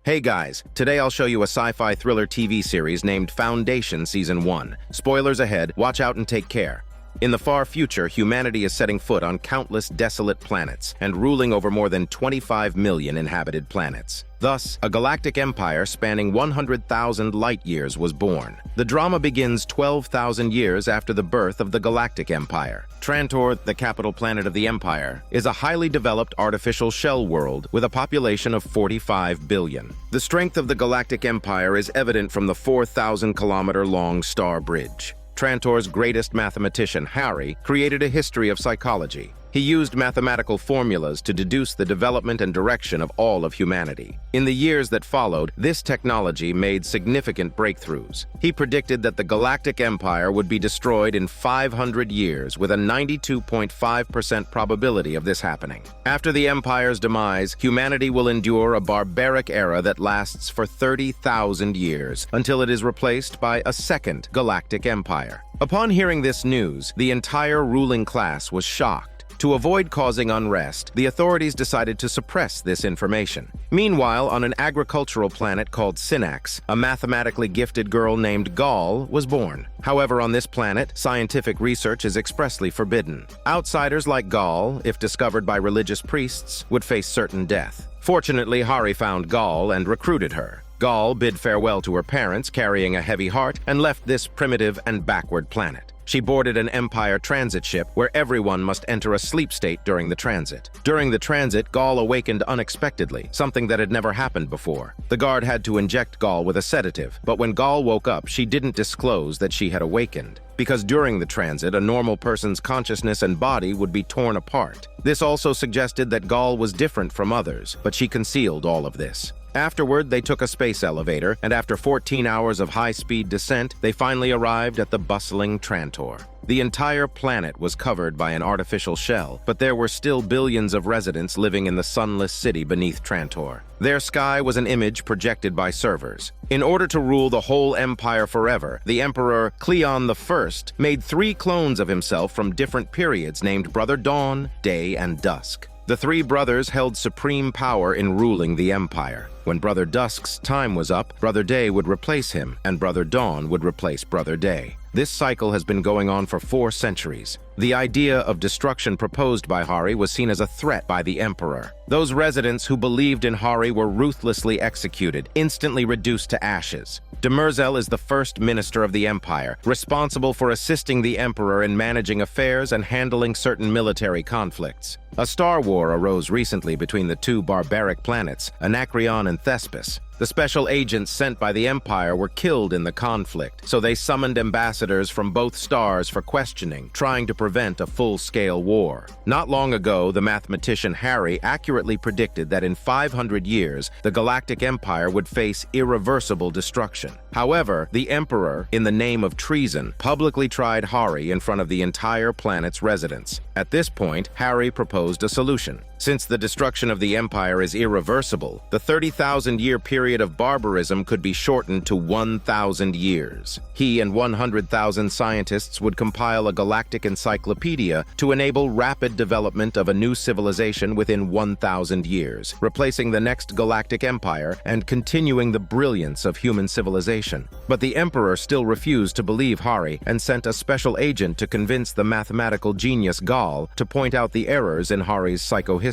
Hey guys, today I'll show you a sci-fi thriller TV series named Foundation Season 1. Spoilers ahead, watch out and take care. In the far future, humanity is setting foot on countless desolate planets and ruling over more than 25 million inhabited planets. Thus, a galactic empire spanning 100,000 light-years was born. The drama begins 12,000 years after the birth of the Galactic Empire. Trantor, the capital planet of the empire, is a highly developed artificial shell world with a population of 45 billion. The strength of the Galactic Empire is evident from the 4,000-kilometer-long Star Bridge. Trantor's greatest mathematician, Harry, created a history of psychology. He used mathematical formulas to deduce the development and direction of all of humanity. In the years that followed, this technology made significant breakthroughs. He predicted that the Galactic Empire would be destroyed in 500 years, with a 92.5% probability of this happening. After the Empire's demise, humanity will endure a barbaric era that lasts for 30,000 years, until it is replaced by a second Galactic Empire. Upon hearing this news, the entire ruling class was shocked. To avoid causing unrest, the authorities decided to suppress this information. Meanwhile, on an agricultural planet called Synax, a mathematically gifted girl named Gal was born. However, on this planet, scientific research is expressly forbidden. Outsiders like Gal, if discovered by religious priests, would face certain death. Fortunately, Hari found Gal and recruited her. Gal bid farewell to her parents, carrying a heavy heart, and left this primitive and backward planet. She boarded an Empire transit ship where everyone must enter a sleep state during the transit. During the transit, Gal awakened unexpectedly, something that had never happened before. The guard had to inject Gal with a sedative, but when Gal woke up, she didn't disclose that she had awakened. Because during the transit, a normal person's consciousness and body would be torn apart. This also suggested that Gal was different from others, but she concealed all of this. Afterward, they took a space elevator, and after 14 hours of high-speed descent, they finally arrived at the bustling Trantor. The entire planet was covered by an artificial shell, but there were still billions of residents living in the sunless city beneath Trantor. Their sky was an image projected by servers. In order to rule the whole empire forever, the Emperor Cleon I made 3 clones of himself from different periods named Brother Dawn, Day, and Dusk. The 3 brothers held supreme power in ruling the empire. When Brother Dusk's time was up, Brother Day would replace him, and Brother Dawn would replace Brother Day. This cycle has been going on for 4 centuries. The idea of destruction proposed by Hari was seen as a threat by the Emperor. Those residents who believed in Hari were ruthlessly executed, instantly reduced to ashes. Demerzel is the first minister of the Empire, responsible for assisting the Emperor in managing affairs and handling certain military conflicts. A star war arose recently between the 2 barbaric planets, Anacreon and Thespis. The special agents sent by the Empire were killed in the conflict, so they summoned ambassadors from both stars for questioning, trying to prevent a full-scale war. Not long ago, the mathematician Harry accurately predicted that in 500 years, the Galactic Empire would face irreversible destruction. However, the Emperor, in the name of treason, publicly tried Hari in front of the entire planet's residents. At this point, Harry proposed a solution. Since the destruction of the Empire is irreversible, the 30,000-year period of barbarism could be shortened to 1,000 years. He and 100,000 scientists would compile a galactic encyclopedia to enable rapid development of a new civilization within 1,000 years, replacing the next Galactic Empire and continuing the brilliance of human civilization. But the Emperor still refused to believe Hari and sent a special agent to convince the mathematical genius Gal to point out the errors in Hari's psychohistory.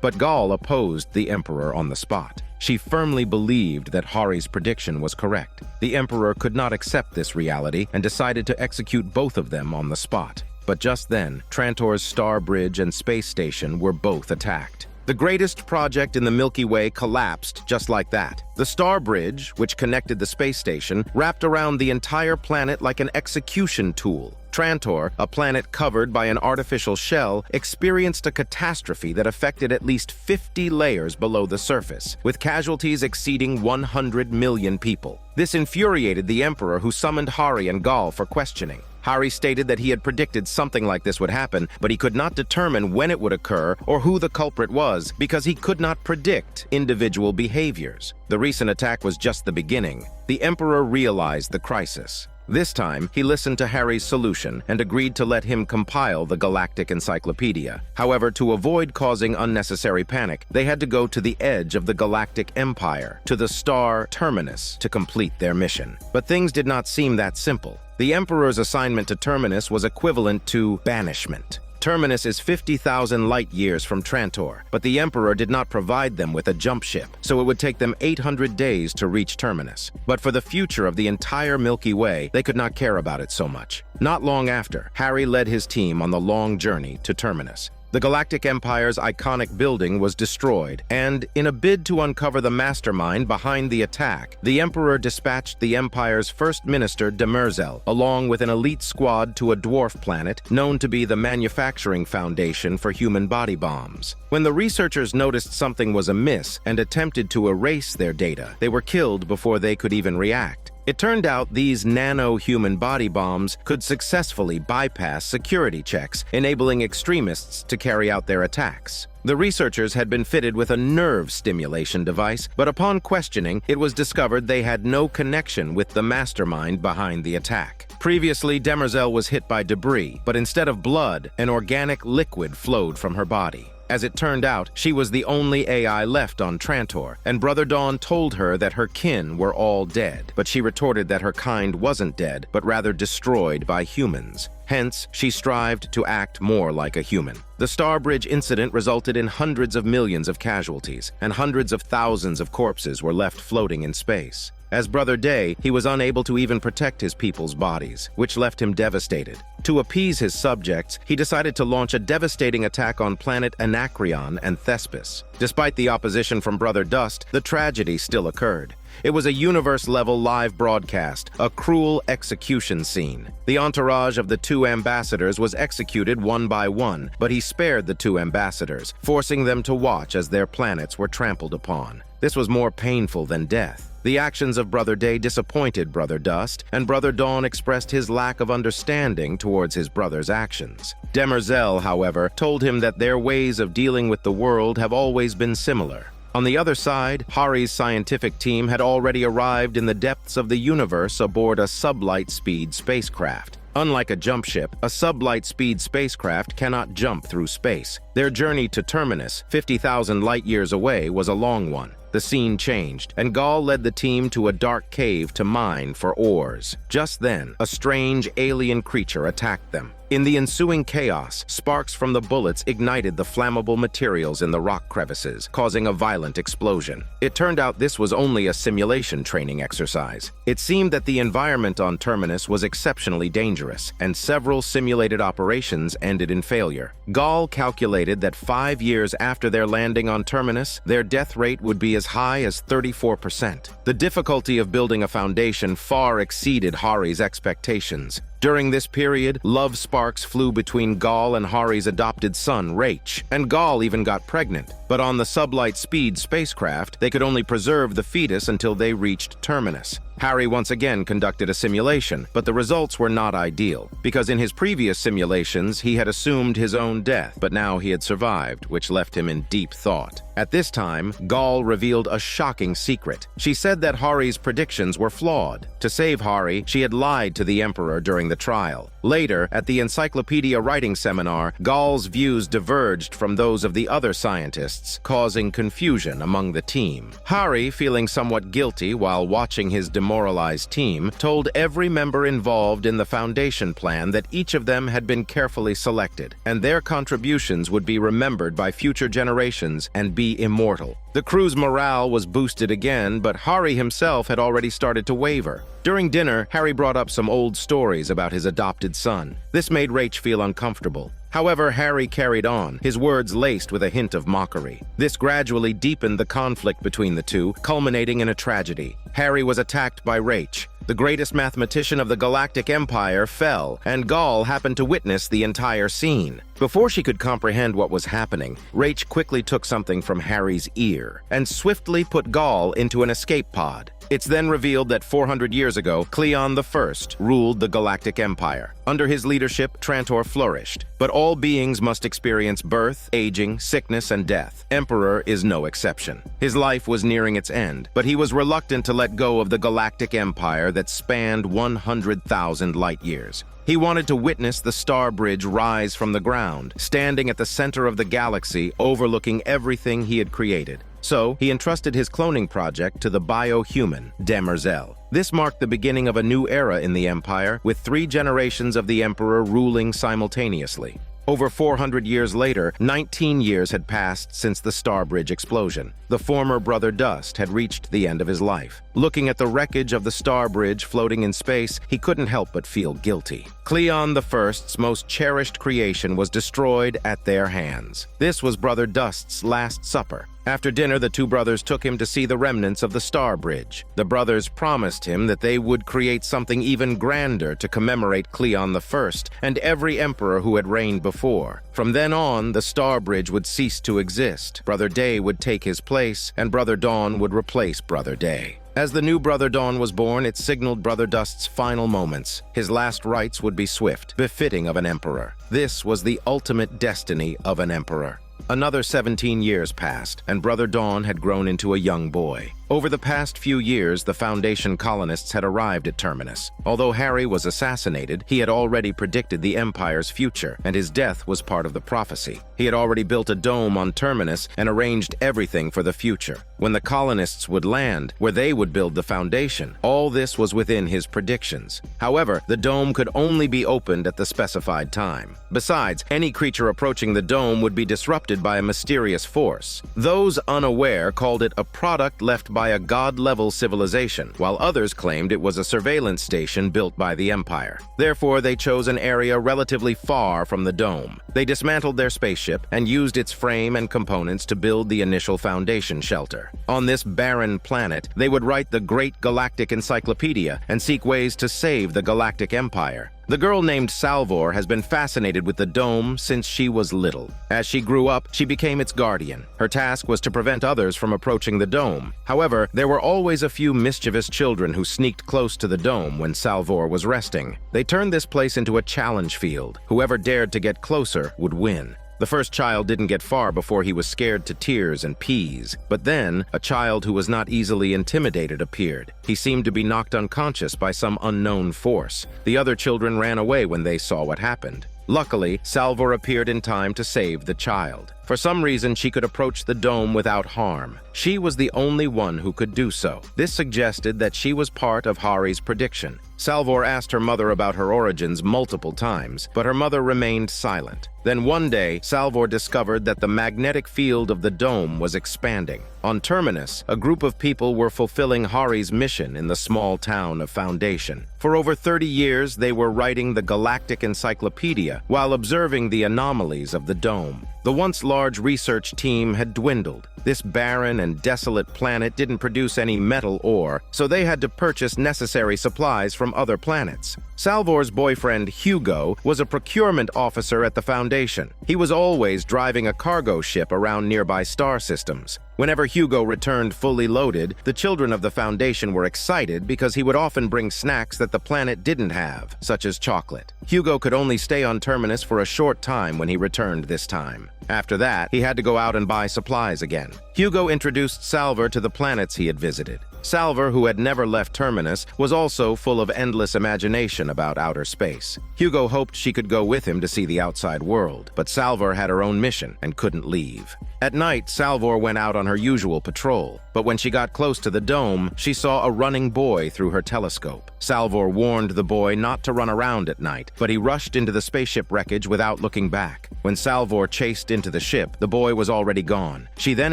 But Gal opposed the Emperor on the spot. She firmly believed that Hari's prediction was correct. The Emperor could not accept this reality and decided to execute both of them on the spot. But just then, Trantor's Star Bridge and space station were both attacked. The greatest project in the Milky Way collapsed just like that. The Star Bridge, which connected the space station, wrapped around the entire planet like an execution tool. Trantor, a planet covered by an artificial shell, experienced a catastrophe that affected at least 50 layers below the surface, with casualties exceeding 100 million people. This infuriated the Emperor, who summoned Hari and Gal for questioning. Hari stated that he had predicted something like this would happen, but he could not determine when it would occur or who the culprit was because he could not predict individual behaviors. The recent attack was just the beginning. The Emperor realized the crisis. This time, he listened to Harry's solution and agreed to let him compile the Galactic Encyclopedia. However, to avoid causing unnecessary panic, they had to go to the edge of the Galactic Empire, to the star Terminus, to complete their mission. But things did not seem that simple. The Emperor's assignment to Terminus was equivalent to banishment. Terminus is 50,000 light-years from Trantor, but the Emperor did not provide them with a jump ship, so it would take them 800 days to reach Terminus. But for the future of the entire Milky Way, they could not care about it so much. Not long after, Harry led his team on the long journey to Terminus. The Galactic Empire's iconic building was destroyed, and in a bid to uncover the mastermind behind the attack, the Emperor dispatched the Empire's first minister, Demerzel, along with an elite squad to a dwarf planet known to be the manufacturing foundation for human body bombs. When the researchers noticed something was amiss and attempted to erase their data, they were killed before they could even react. It turned out these nano-human body bombs could successfully bypass security checks, enabling extremists to carry out their attacks. The researchers had been fitted with a nerve stimulation device, but upon questioning, it was discovered they had no connection with the mastermind behind the attack. Previously, Demerzel was hit by debris, but instead of blood, an organic liquid flowed from her body. As it turned out, she was the only AI left on Trantor, and Brother Dawn told her that her kin were all dead, but she retorted that her kind wasn't dead, but rather destroyed by humans. Hence, she strived to act more like a human. The Starbridge incident resulted in hundreds of millions of casualties, and hundreds of thousands of corpses were left floating in space. As Brother Day, he was unable to even protect his people's bodies, which left him devastated. To appease his subjects, he decided to launch a devastating attack on planet Anacreon and Thespis. Despite the opposition from Brother Dust, the tragedy still occurred. It was a universe-level live broadcast, a cruel execution scene. The entourage of the two ambassadors was executed one by one, but he spared the two ambassadors, forcing them to watch as their planets were trampled upon. This was more painful than death. The actions of Brother Day disappointed Brother Dust, and Brother Dawn expressed his lack of understanding towards his brother's actions. Demerzel, however, told him that their ways of dealing with the world have always been similar. On the other side, Hari's scientific team had already arrived in the depths of the universe aboard a sublight-speed spacecraft. Unlike a jump ship, a sublight-speed spacecraft cannot jump through space. Their journey to Terminus, 50,000 light-years away, was a long one. The scene changed, and Gaul led the team to a dark cave to mine for ores. Just then, a strange alien creature attacked them. In the ensuing chaos, sparks from the bullets ignited the flammable materials in the rock crevices, causing a violent explosion. It turned out this was only a simulation training exercise. It seemed that the environment on Terminus was exceptionally dangerous, and several simulated operations ended in failure. Gaul calculated that 5 years after their landing on Terminus, their death rate would be as high as 34%. The difficulty of building a foundation far exceeded Hari's expectations. During this period, love sparks flew between Gaul and Hari's adopted son, Rach, and Gaul even got pregnant. But on the sublight-speed spacecraft, they could only preserve the fetus until they reached Terminus. Harry once again conducted a simulation, but the results were not ideal, because in his previous simulations he had assumed his own death, but now he had survived, which left him in deep thought. At this time, Gaul revealed a shocking secret. She said that Hari's predictions were flawed. To save Hari, she had lied to the Emperor during the trial. Later, at the encyclopedia writing seminar, Gaul's views diverged from those of the other scientists, causing confusion among the team. Hari, feeling somewhat guilty while watching his demoralized team, told every member involved in the Foundation plan that each of them had been carefully selected, and their contributions would be remembered by future generations and be immortal. The crew's morale was boosted again, but Hari himself had already started to waver. During dinner, Harry brought up some old stories about his adopted son. This made Rach feel uncomfortable. However, Harry carried on, his words laced with a hint of mockery. This gradually deepened the conflict between the two, culminating in a tragedy. Harry was attacked by Rach. The greatest mathematician of the Galactic Empire fell, and Gaul happened to witness the entire scene. Before she could comprehend what was happening, Rach quickly took something from Harry's ear and swiftly put Gaul into an escape pod. It's then revealed that 400 years ago, Cleon I ruled the Galactic Empire. Under his leadership, Trantor flourished. But all beings must experience birth, aging, sickness, and death. Emperor is no exception. His life was nearing its end, but he was reluctant to let go of the Galactic Empire that spanned 100,000 light years. He wanted to witness the Star Bridge rise from the ground, standing at the center of the galaxy, overlooking everything he had created. So, he entrusted his cloning project to the biohuman, Demerzel. This marked the beginning of a new era in the Empire, with 3 generations of the Emperor ruling simultaneously. Over 400 years later, 19 years had passed since the Star Bridge explosion. The former Brother Dust had reached the end of his life. Looking at the wreckage of the Star Bridge floating in space, he couldn't help but feel guilty. Cleon I's most cherished creation was destroyed at their hands. This was Brother Dust's last supper. After dinner, the 2 brothers took him to see the remnants of the Star Bridge. The brothers promised him that they would create something even grander to commemorate Cleon I and every emperor who had reigned before. From then on, the Star Bridge would cease to exist. Brother Day would take his place, and Brother Dawn would replace Brother Day. As the new Brother Dawn was born, it signaled Brother Dust's final moments. His last rites would be swift, befitting of an emperor. This was the ultimate destiny of an emperor. Another 17 years passed, and Brother Dawn had grown into a young boy. Over the past few years, the Foundation colonists had arrived at Terminus. Although Harry was assassinated, he had already predicted the Empire's future, and his death was part of the prophecy. He had already built a dome on Terminus and arranged everything for the future. When the colonists would land, where they would build the Foundation, all this was within his predictions. However, the dome could only be opened at the specified time. Besides, any creature approaching the dome would be disrupted by a mysterious force. Those unaware called it a product left by a god-level civilization, while others claimed it was a surveillance station built by the Empire. Therefore, they chose an area relatively far from the dome. They dismantled their spaceship and used its frame and components to build the initial Foundation shelter. On this barren planet, they would write the Great Galactic Encyclopedia and seek ways to save the Galactic Empire. The girl named Salvor has been fascinated with the dome since she was little. As she grew up, she became its guardian. Her task was to prevent others from approaching the dome. However, there were always a few mischievous children who sneaked close to the dome when Salvor was resting. They turned this place into a challenge field. Whoever dared to get closer would win. The first child didn't get far before he was scared to tears and peas. But then, a child who was not easily intimidated appeared. He seemed to be knocked unconscious by some unknown force. The other children ran away when they saw what happened. Luckily, Salvor appeared in time to save the child. For some reason, she could approach the dome without harm. She was the only one who could do so. This suggested that she was part of Harry's prediction. Salvor asked her mother about her origins multiple times, but her mother remained silent. Then one day, Salvor discovered that the magnetic field of the dome was expanding. On Terminus, a group of people were fulfilling Harry's mission in the small town of Foundation. For over 30 years, they were writing the Galactic Encyclopedia while observing the anomalies of the dome. The once large research team had dwindled. This barren and desolate planet didn't produce any metal ore, so they had to purchase necessary supplies from other planets. Salvor's boyfriend, Hugo, was a procurement officer at the Foundation. He was always driving a cargo ship around nearby star systems. Whenever Hugo returned fully loaded, the children of the Foundation were excited because he would often bring snacks that the planet didn't have, such as chocolate. Hugo could only stay on Terminus for a short time when he returned this time. After that, he had to go out and buy supplies again. Hugo introduced Salvor to the planets he had visited. Salvor, who had never left Terminus, was also full of endless imagination about outer space. Hugo hoped she could go with him to see the outside world, but Salvor had her own mission and couldn't leave. At night, Salvor went out on her usual patrol, but when she got close to the dome, she saw a running boy through her telescope. Salvor warned the boy not to run around at night, but he rushed into the spaceship wreckage without looking back. When Salvor chased into the ship, the boy was already gone. She then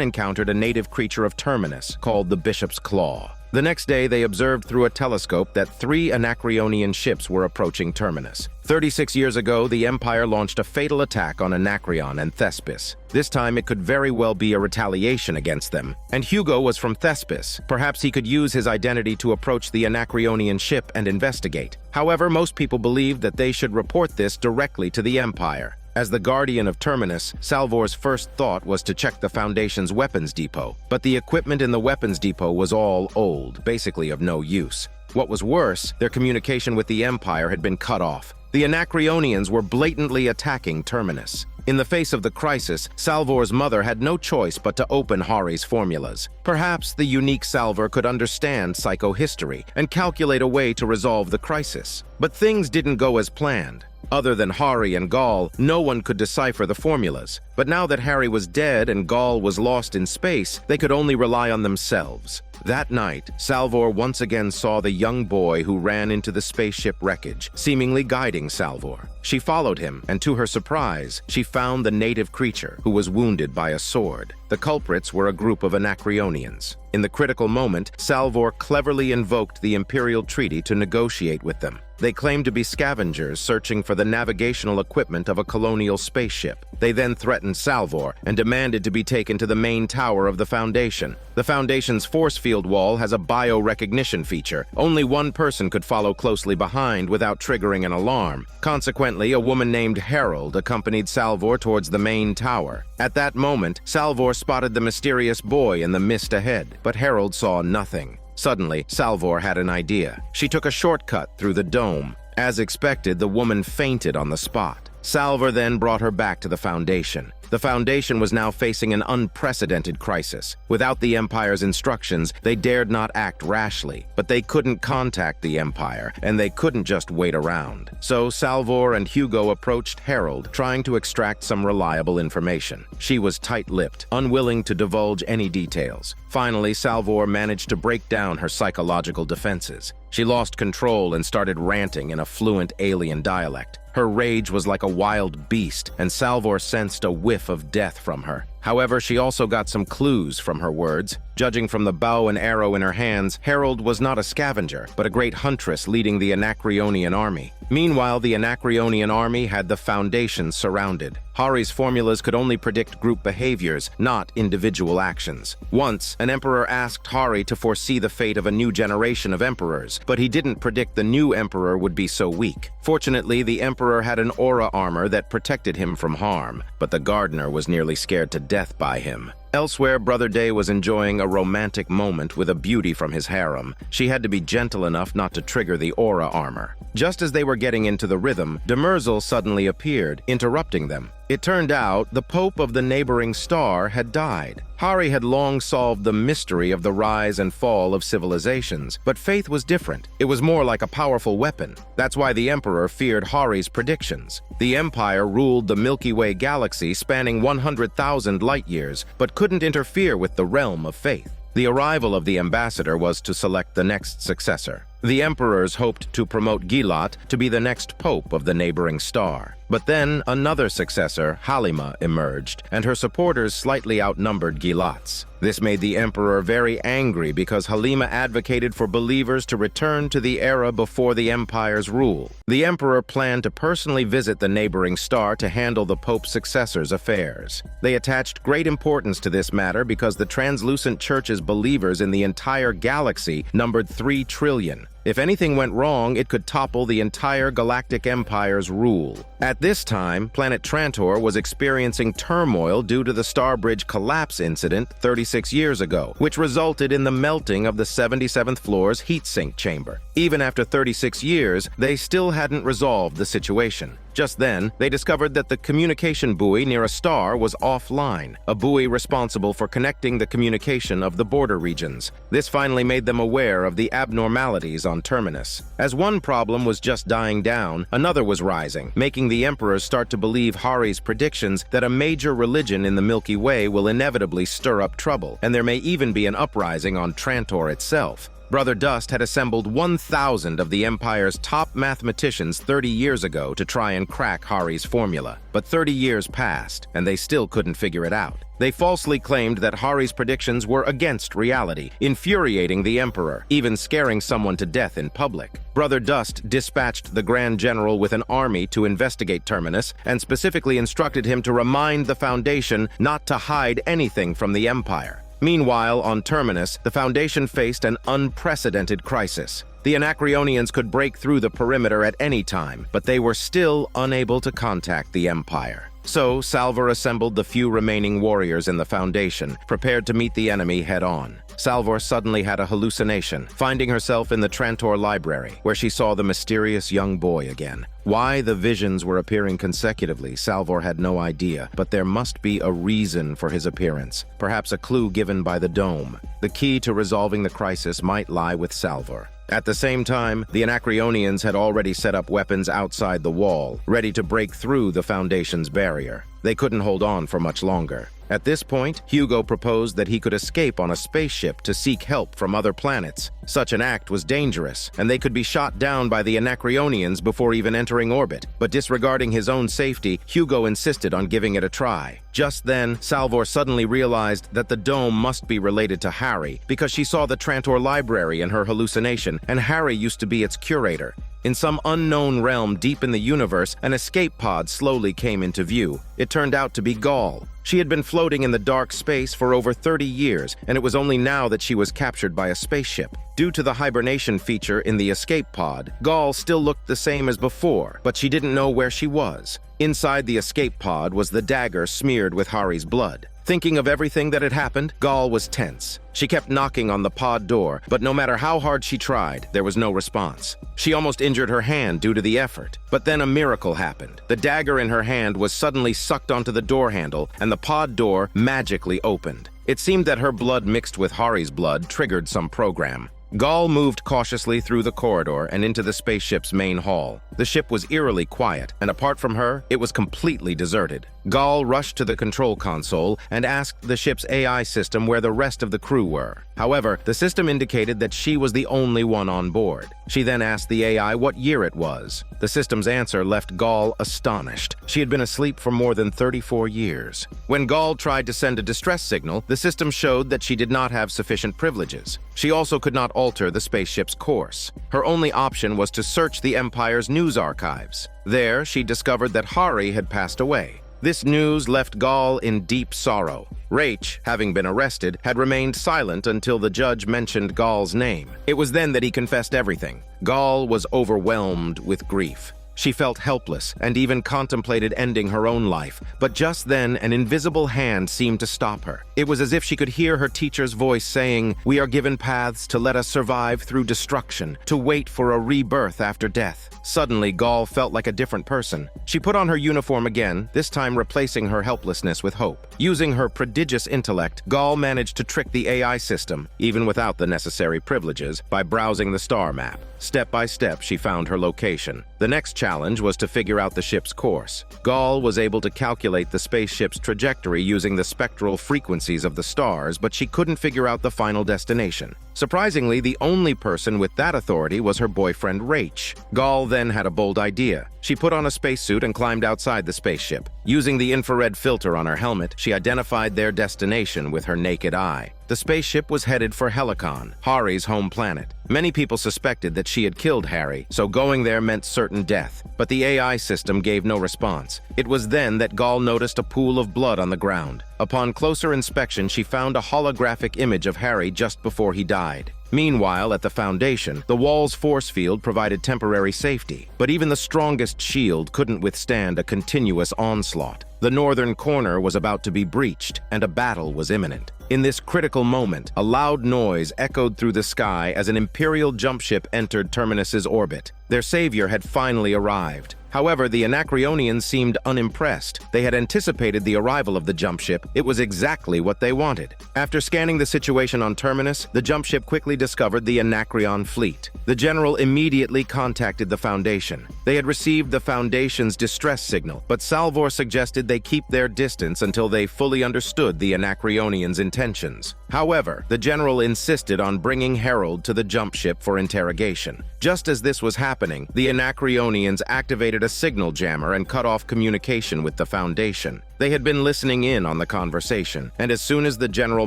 encountered a native creature of Terminus called the Bishop's Claw. The next day, they observed through a telescope that 3 Anacreonian ships were approaching Terminus. 36 years ago, the Empire launched a fatal attack on Anacreon and Thespis. This time, it could very well be a retaliation against them. And Hugo was from Thespis. Perhaps he could use his identity to approach the Anacreonian ship and investigate. However, most people believed that they should report this directly to the Empire. As the guardian of Terminus, Salvor's first thought was to check the Foundation's weapons depot, but the equipment in the weapons depot was all old, basically of no use. What was worse, their communication with the Empire had been cut off. The Anacreonians were blatantly attacking Terminus. In the face of the crisis, Salvor's mother had no choice but to open Hari's formulas. Perhaps the unique Salvor could understand psychohistory and calculate a way to resolve the crisis. But things didn't go as planned. Other than Hari and Gaul, no one could decipher the formulas. But now that Hari was dead and Gaul was lost in space, they could only rely on themselves. That night, Salvor once again saw the young boy who ran into the spaceship wreckage, seemingly guiding Salvor. She followed him, and to her surprise, she found the native creature, who was wounded by a sword. The culprits were a group of Anacreonians. In the critical moment, Salvor cleverly invoked the Imperial Treaty to negotiate with them. They claimed to be scavengers searching for the navigational equipment of a colonial spaceship. They then threatened Salvor and demanded to be taken to the main tower of the Foundation. The Foundation's force field wall has a bio-recognition feature. Only one person could follow closely behind without triggering an alarm. Consequently, a woman named Harold accompanied Salvor towards the main tower. At that moment, Salvor spotted the mysterious boy in the mist ahead, but Harold saw nothing. Suddenly, Salvor had an idea. She took a shortcut through the dome. As expected, the woman fainted on the spot. Salvor then brought her back to the Foundation. The Foundation was now facing an unprecedented crisis. Without the Empire's instructions, they dared not act rashly. But they couldn't contact the Empire, and they couldn't just wait around. So Salvor and Hugo approached Harold, trying to extract some reliable information. She was tight-lipped, unwilling to divulge any details. Finally, Salvor managed to break down her psychological defenses. She lost control and started ranting in a fluent alien dialect. Her rage was like a wild beast, and Salvor sensed a whiff of death from her. However, she also got some clues from her words. Judging from the bow and arrow in her hands, Harold was not a scavenger, but a great huntress leading the Anacreonian army. Meanwhile, the Anacreonian army had the Foundation surrounded. Hari's formulas could only predict group behaviors, not individual actions. Once, an emperor asked Hari to foresee the fate of a new generation of emperors, but he didn't predict the new emperor would be so weak. Fortunately, the emperor had an aura armor that protected him from harm, but the gardener was nearly scared to death by him. Elsewhere, Brother Day was enjoying a romantic moment with a beauty from his harem. She had to be gentle enough not to trigger the aura armor. Just as they were getting into the rhythm, Demerzel suddenly appeared, interrupting them. It turned out the Pope of the neighboring star had died. Hari had long solved the mystery of the rise and fall of civilizations, but faith was different. It was more like a powerful weapon. That's why the Emperor feared Hari's predictions. The Empire ruled the Milky Way galaxy spanning 100,000 light-years, but couldn't interfere with the realm of faith. The arrival of the ambassador was to select the next successor. The emperors hoped to promote Gilat to be the next pope of the neighboring star. But then another successor, Halima, emerged, and her supporters slightly outnumbered Gilat's. This made the emperor very angry because Halima advocated for believers to return to the era before the empire's rule. The emperor planned to personally visit the neighboring star to handle the pope's successor's affairs. They attached great importance to this matter because the translucent church's believers in the entire galaxy numbered 3 trillion. If anything went wrong, it could topple the entire Galactic Empire's rule. At this time, planet Trantor was experiencing turmoil due to the Starbridge collapse incident 36 years ago, which resulted in the melting of the 77th floor's heat sink chamber. Even after 36 years, they still hadn't resolved the situation. Just then, they discovered that the communication buoy near a star was offline, a buoy responsible for connecting the communication of the border regions. This finally made them aware of the abnormalities on Terminus. As one problem was just dying down, another was rising, making the emperors start to believe Hari's predictions that a major religion in the Milky Way will inevitably stir up trouble, and there may even be an uprising on Trantor itself. Brother Dust had assembled 1,000 of the Empire's top mathematicians 30 years ago to try and crack Hari's formula. But 30 years passed, and they still couldn't figure it out. They falsely claimed that Hari's predictions were against reality, infuriating the Emperor, even scaring someone to death in public. Brother Dust dispatched the Grand General with an army to investigate Terminus, and specifically instructed him to remind the Foundation not to hide anything from the Empire. Meanwhile, on Terminus, the Foundation faced an unprecedented crisis. The The Anacreonians could break through the perimeter at any time, but they were still unable to contact the Empire. So, Salvor assembled the few remaining warriors in the Foundation, prepared to meet the enemy head-on. Salvor suddenly had a hallucination, finding herself in the Trantor Library, where she saw the mysterious young boy again. Why the visions were appearing consecutively, Salvor had no idea, but there must be a reason for his appearance, perhaps a clue given by the dome. The key to resolving the crisis might lie with Salvor. At the same time, the Anacreonians had already set up weapons outside the wall, ready to break through the Foundation's barrier. They couldn't hold on for much longer. At this point, Hugo proposed that he could escape on a spaceship to seek help from other planets. Such an act was dangerous, and they could be shot down by the Anacreonians before even entering orbit. But disregarding his own safety, Hugo insisted on giving it a try. Just then, Salvor suddenly realized that the dome must be related to Harry, because she saw the Trantor Library in her hallucination, and Harry used to be its curator. In some unknown realm deep in the universe, an escape pod slowly came into view. It turned out to be Gaul. She had been floating in the dark space for over 30 years, and it was only now that she was captured by a spaceship. Due to the hibernation feature in the escape pod, Gaul still looked the same as before, but she didn't know where she was. Inside the escape pod was the dagger smeared with Harry's blood. Thinking of everything that had happened, Gaul was tense. She kept knocking on the pod door, but no matter how hard she tried, there was no response. She almost injured her hand due to the effort. But then a miracle happened. The dagger in her hand was suddenly sucked onto the door handle, and the pod door magically opened. It seemed that her blood mixed with Harry's blood triggered some program. Gaul moved cautiously through the corridor and into the spaceship's main hall. The ship was eerily quiet, and apart from her, it was completely deserted. Gaul rushed to the control console and asked the ship's AI system where the rest of the crew were. However, the system indicated that she was the only one on board. She then asked the AI what year it was. The system's answer left Gaul astonished. She had been asleep for more than 34 years. When Gaul tried to send a distress signal, the system showed that she did not have sufficient privileges. She also could not alter the spaceship's course. Her only option was to search the Empire's news archives. There, she discovered that Hari had passed away. This news left Gaul in deep sorrow. Raich, having been arrested, had remained silent until the judge mentioned Gaul's name. It was then that he confessed everything. Gaul was overwhelmed with grief. She felt helpless and even contemplated ending her own life, but just then an invisible hand seemed to stop her. It was as if she could hear her teacher's voice saying, "We are given paths to let us survive through destruction, to wait for a rebirth after death." Suddenly, Gaul felt like a different person. She put on her uniform again, this time replacing her helplessness with hope. Using her prodigious intellect, Gaul managed to trick the AI system, even without the necessary privileges, by browsing the star map. Step by step, she found her location. The next challenge was to figure out the ship's course. Gaul was able to calculate the spaceship's trajectory using the spectral frequencies of the stars, but she couldn't figure out the final destination. Surprisingly, the only person with that authority was her boyfriend Raich. Gaul then had a bold idea. She put on a spacesuit and climbed outside the spaceship. Using the infrared filter on her helmet, she identified their destination with her naked eye. The spaceship was headed for Helicon, Harry's home planet. Many people suspected that she had killed Harry, so going there meant certain death. But the AI system gave no response. It was then that Gaul noticed a pool of blood on the ground. Upon closer inspection, she found a holographic image of Harry just before he died. Meanwhile, at the Foundation, the wall's force field provided temporary safety, but even the strongest shield couldn't withstand a continuous onslaught. The northern corner was about to be breached, and a battle was imminent. In this critical moment, a loud noise echoed through the sky as an Imperial jump ship entered Terminus's orbit. Their savior had finally arrived. However, the Anacreonians seemed unimpressed. They had anticipated the arrival of the jump ship. It was exactly what they wanted. After scanning the situation on Terminus, the jump ship quickly discovered the Anacreon fleet. The general immediately contacted the Foundation. They had received the Foundation's distress signal, but Salvor suggested they keep their distance until they fully understood the Anacreonians' intentions. However, the general insisted on bringing Harold to the jump ship for interrogation. Just as this was happening, the Anacreonians activated a signal jammer and cut off communication with the Foundation. They had been listening in on the conversation, and as soon as the general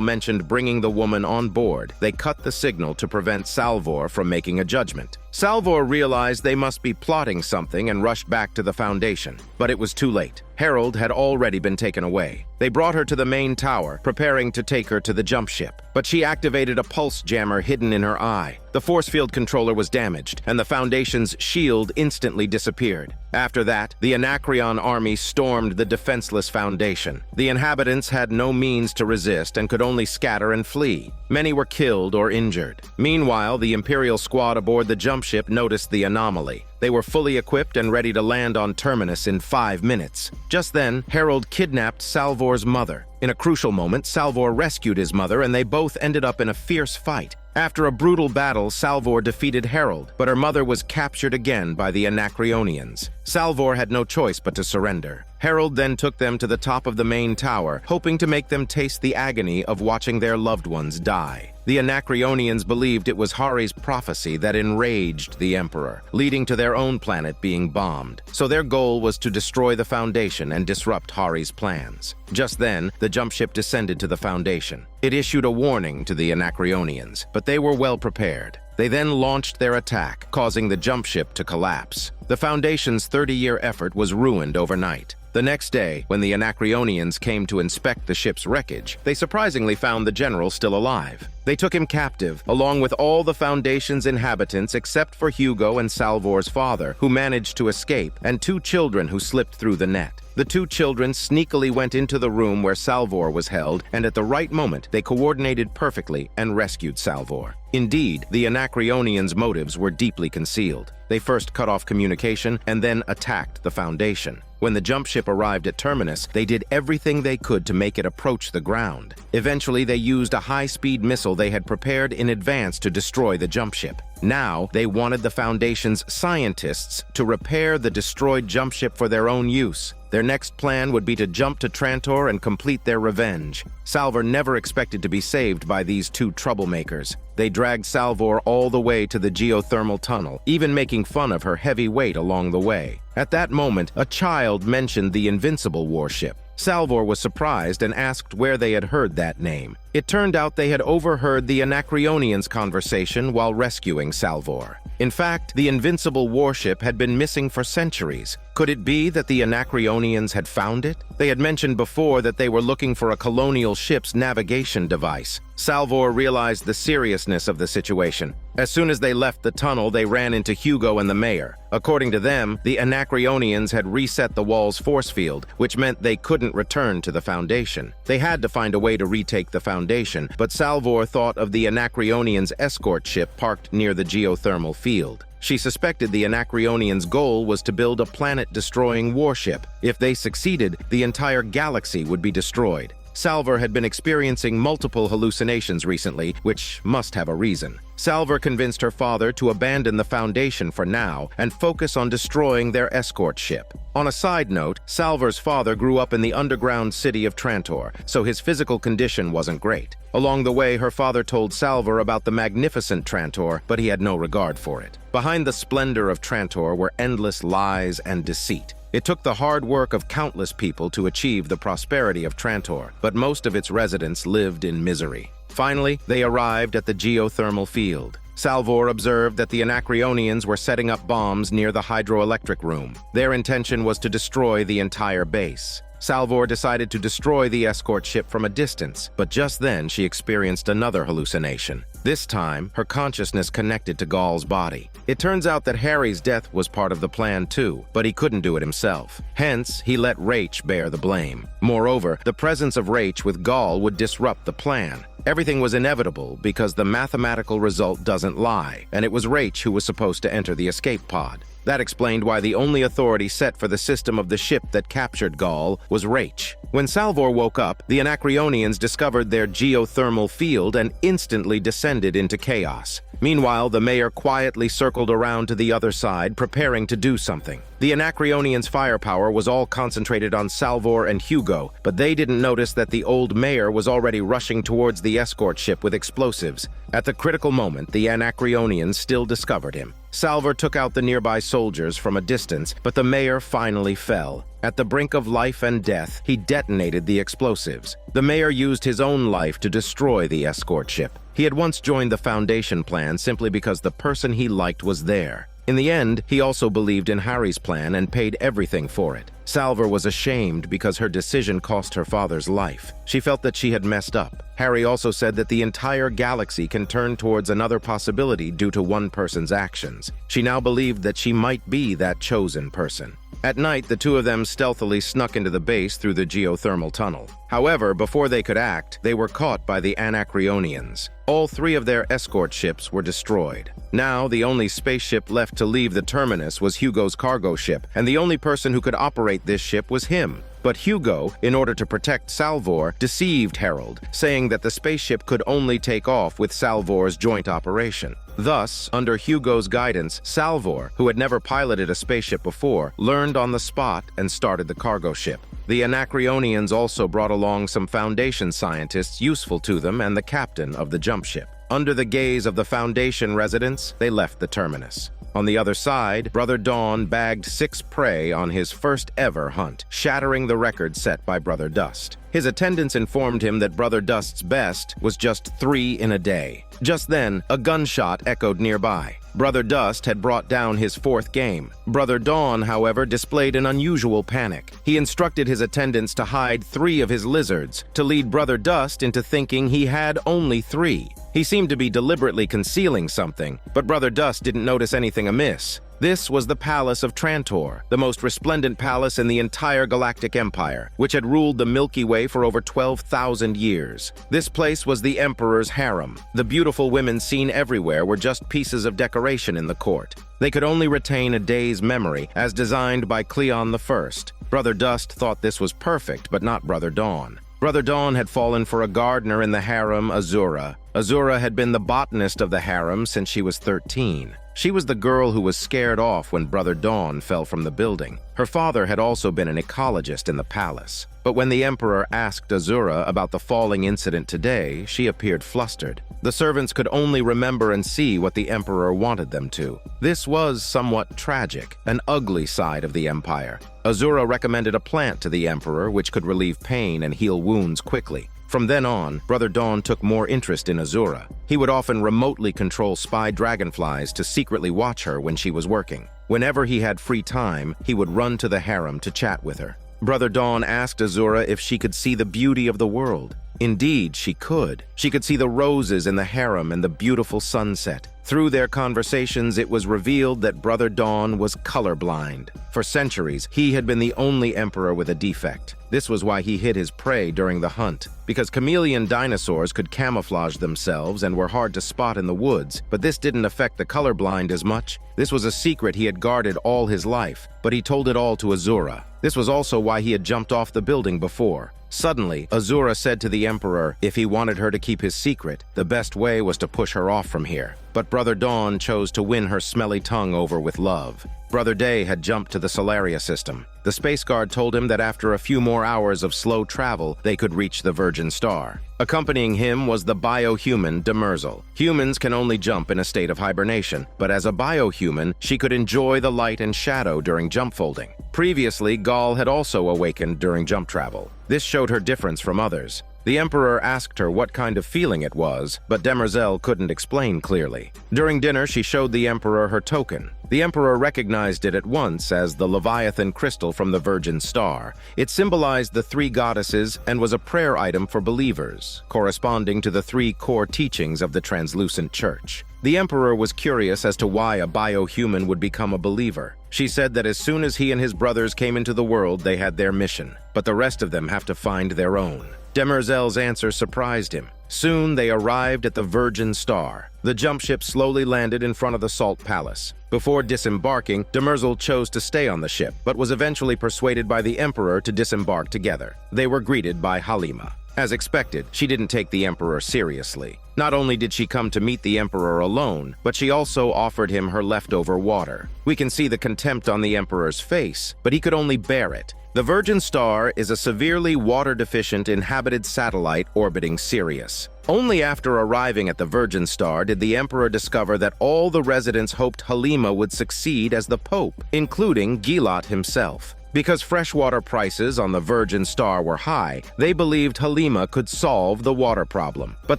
mentioned bringing the woman on board, they cut the signal to prevent Salvor from making a judgment. Salvor realized they must be plotting something and rushed back to the Foundation, but it was too late. Harold had already been taken away. They brought her to the main tower, preparing to take her to the jump ship, but she activated a pulse jammer hidden in her eye. The force field controller was damaged, and the Foundation's shield instantly disappeared. After that, the Anacreon army stormed the defenseless Foundation. The inhabitants had no means to resist and could only scatter and flee. Many were killed or injured. Meanwhile, the Imperial squad aboard the jump ship noticed the anomaly. They were fully equipped and ready to land on Terminus in 5 minutes. Just then, Harold kidnapped Salvor's mother. In a crucial moment, Salvor rescued his mother, and they both ended up in a fierce fight. After a brutal battle, Salvor defeated Harold, but her mother was captured again by the Anacreonians. Salvor had no choice but to surrender. Harold then took them to the top of the main tower, hoping to make them taste the agony of watching their loved ones die. The Anacreonians believed it was Hari's prophecy that enraged the Emperor, leading to their own planet being bombed. So their goal was to destroy the Foundation and disrupt Hari's plans. Just then, the jump ship descended to the Foundation. It issued a warning to the Anacreonians, but they were well prepared. They then launched their attack, causing the jump ship to collapse. The Foundation's 30-year effort was ruined overnight. The next day, when the Anacreonians came to inspect the ship's wreckage, they surprisingly found the general still alive. They took him captive, along with all the Foundation's inhabitants except for Hugo and Salvor's father, who managed to escape, and 2 children who slipped through the net. The 2 children sneakily went into the room where Salvor was held, and at the right moment, they coordinated perfectly and rescued Salvor. Indeed, the Anacreonians' motives were deeply concealed. They first cut off communication and then attacked the Foundation. When the jump ship arrived at Terminus, they did everything they could to make it approach the ground. Eventually, they used a high-speed missile they had prepared in advance to destroy the jump ship. Now, they wanted the Foundation's scientists to repair the destroyed jump ship for their own use. Their next plan would be to jump to Trantor and complete their revenge. Salvor never expected to be saved by these 2 troublemakers. They dragged Salvor all the way to the geothermal tunnel, even making fun of her heavy weight along the way. At that moment, a child mentioned the Invincible warship. Salvor was surprised and asked where they had heard that name. It turned out they had overheard the Anacreonians' conversation while rescuing Salvor. In fact, the Invincible warship had been missing for centuries. Could it be that the Anacreonians had found it? They had mentioned before that they were looking for a colonial ship's navigation device. Salvor realized the seriousness of the situation. As soon as they left the tunnel, they ran into Hugo and the mayor. According to them, the Anacreonians had reset the wall's force field, which meant they couldn't return to the Foundation. They had to find a way to retake the Foundation, but Salvor thought of the Anacreonians' escort ship parked near the geothermal field. She suspected the Anacreonians' goal was to build a planet-destroying warship. If they succeeded, the entire galaxy would be destroyed. Salvor had been experiencing multiple hallucinations recently, which must have a reason. Salvor convinced her father to abandon the Foundation for now and focus on destroying their escort ship. On a side note, Salvor's father grew up in the underground city of Trantor, so his physical condition wasn't great. Along the way, her father told Salvor about the magnificent Trantor, but he had no regard for it. Behind the splendor of Trantor were endless lies and deceit. It took the hard work of countless people to achieve the prosperity of Trantor, but most of its residents lived in misery. Finally, they arrived at the geothermal field. Salvor observed that the Anacreonians were setting up bombs near the hydroelectric room. Their intention was to destroy the entire base. Salvor decided to destroy the escort ship from a distance, but just then she experienced another hallucination. This time, her consciousness connected to Gaul's body. It turns out that Harry's death was part of the plan too, but he couldn't do it himself. Hence, he let Rach bear the blame. Moreover, the presence of Rach with Gaul would disrupt the plan. Everything was inevitable because the mathematical result doesn't lie, and it was Rach who was supposed to enter the escape pod. That explained why the only authority set for the system of the ship that captured Gaul was Rach. When Salvor woke up, the Anacreonians discovered their geothermal field and instantly descended into chaos. Meanwhile, the mayor quietly circled around to the other side, preparing to do something. The Anacreonians' firepower was all concentrated on Salvor and Hugo, but they didn't notice that the old mayor was already rushing towards the escort ship with explosives. At the critical moment, the Anacreonians still discovered him. Salvor took out the nearby soldiers from a distance, but the mayor finally fell. At the brink of life and death, he detonated the explosives. The mayor used his own life to destroy the escort ship. He had once joined the Foundation plan simply because the person he liked was there. In the end, he also believed in Harry's plan and paid everything for it. Salvor was ashamed because her decision cost her father's life. She felt that she had messed up. Harry also said that the entire galaxy can turn towards another possibility due to one person's actions. She now believed that she might be that chosen person. At night, the two of them stealthily snuck into the base through the geothermal tunnel. However, before they could act, they were caught by the Anacreonians. All three of their escort ships were destroyed. Now, the only spaceship left to leave the terminus was Hugo's cargo ship, and the only person who could operate this ship was him. But Hugo, in order to protect Salvor, deceived Harold, saying that the spaceship could only take off with Salvor's joint operation. Thus, under Hugo's guidance, Salvor, who had never piloted a spaceship before, learned on the spot and started the cargo ship. The Anacreonians also brought along some Foundation scientists useful to them and the captain of the jump ship. Under the gaze of the Foundation residents, they left the terminus. On the other side, Brother Dawn bagged 6 prey on his first ever hunt, shattering the record set by Brother Dust. His attendants informed him that Brother Dust's best was just 3 in a day. Just then, a gunshot echoed nearby. Brother Dust had brought down his 4th game. Brother Dawn, however, displayed an unusual panic. He instructed his attendants to hide 3 of his lizards, to lead Brother Dust into thinking he had only 3. He seemed to be deliberately concealing something, but Brother Dust didn't notice anything amiss. This was the Palace of Trantor, the most resplendent palace in the entire Galactic Empire, which had ruled the Milky Way for over 12,000 years. This place was the Emperor's harem. The beautiful women seen everywhere were just pieces of decoration in the court. They could only retain a day's memory, as designed by Cleon I. Brother Dust thought this was perfect, but not Brother Dawn. Brother Dawn had fallen for a gardener in the harem, Azura. Azura had been the botanist of the harem since she was 13. She was the girl who was scared off when Brother Dawn fell from the building. Her father had also been an ecologist in the palace. But when the Emperor asked Azura about the falling incident today, she appeared flustered. The servants could only remember and see what the Emperor wanted them to. This was somewhat tragic, an ugly side of the Empire. Azura recommended a plant to the Emperor which could relieve pain and heal wounds quickly. From then on, Brother Dawn took more interest in Azura. He would often remotely control spy dragonflies to secretly watch her when she was working. Whenever he had free time, he would run to the harem to chat with her. Brother Dawn asked Azura if she could see the beauty of the world. Indeed, she could. She could see the roses in the harem and the beautiful sunset. Through their conversations, it was revealed that Brother Dawn was colorblind. For centuries, he had been the only emperor with a defect. This was why he hid his prey during the hunt. Because chameleon dinosaurs could camouflage themselves and were hard to spot in the woods, but this didn't affect the colorblind as much. This was a secret he had guarded all his life, but he told it all to Azura. This was also why he had jumped off the building before. Suddenly, Azura said to the Emperor if he wanted her to keep his secret, the best way was to push her off from here. But Brother Dawn chose to win her smelly tongue over with love. Brother Day had jumped to the Solaria system. The space guard told him that after a few more hours of slow travel, they could reach the Virgin Star. Accompanying him was the biohuman Demerzel. Humans can only jump in a state of hibernation, but as a biohuman, she could enjoy the light and shadow during jump folding. Previously, Gaul had also awakened during jump travel. This showed her difference from others. The Emperor asked her what kind of feeling it was, but Demerzel couldn't explain clearly. During dinner, she showed the Emperor her token. The Emperor recognized it at once as the Leviathan crystal from the Virgin Star. It symbolized the 3 goddesses and was a prayer item for believers, corresponding to the 3 core teachings of the Translucent Church. The Emperor was curious as to why a biohuman would become a believer. She said that as soon as he and his brothers came into the world, they had their mission, but the rest of them have to find their own. Demerzel's answer surprised him. Soon they arrived at the Virgin Star. The jump ship slowly landed in front of the Salt Palace. Before disembarking, Demerzel chose to stay on the ship, but was eventually persuaded by the Emperor to disembark together. They were greeted by Halima. As expected, she didn't take the Emperor seriously. Not only did she come to meet the Emperor alone, but she also offered him her leftover water. We can see the contempt on the Emperor's face, but he could only bear it. The Virgin Star is a severely water-deficient inhabited satellite orbiting Sirius. Only after arriving at the Virgin Star did the Emperor discover that all the residents hoped Halima would succeed as the Pope, including Gilat himself. Because freshwater prices on the Virgin Star were high, they believed Halima could solve the water problem. But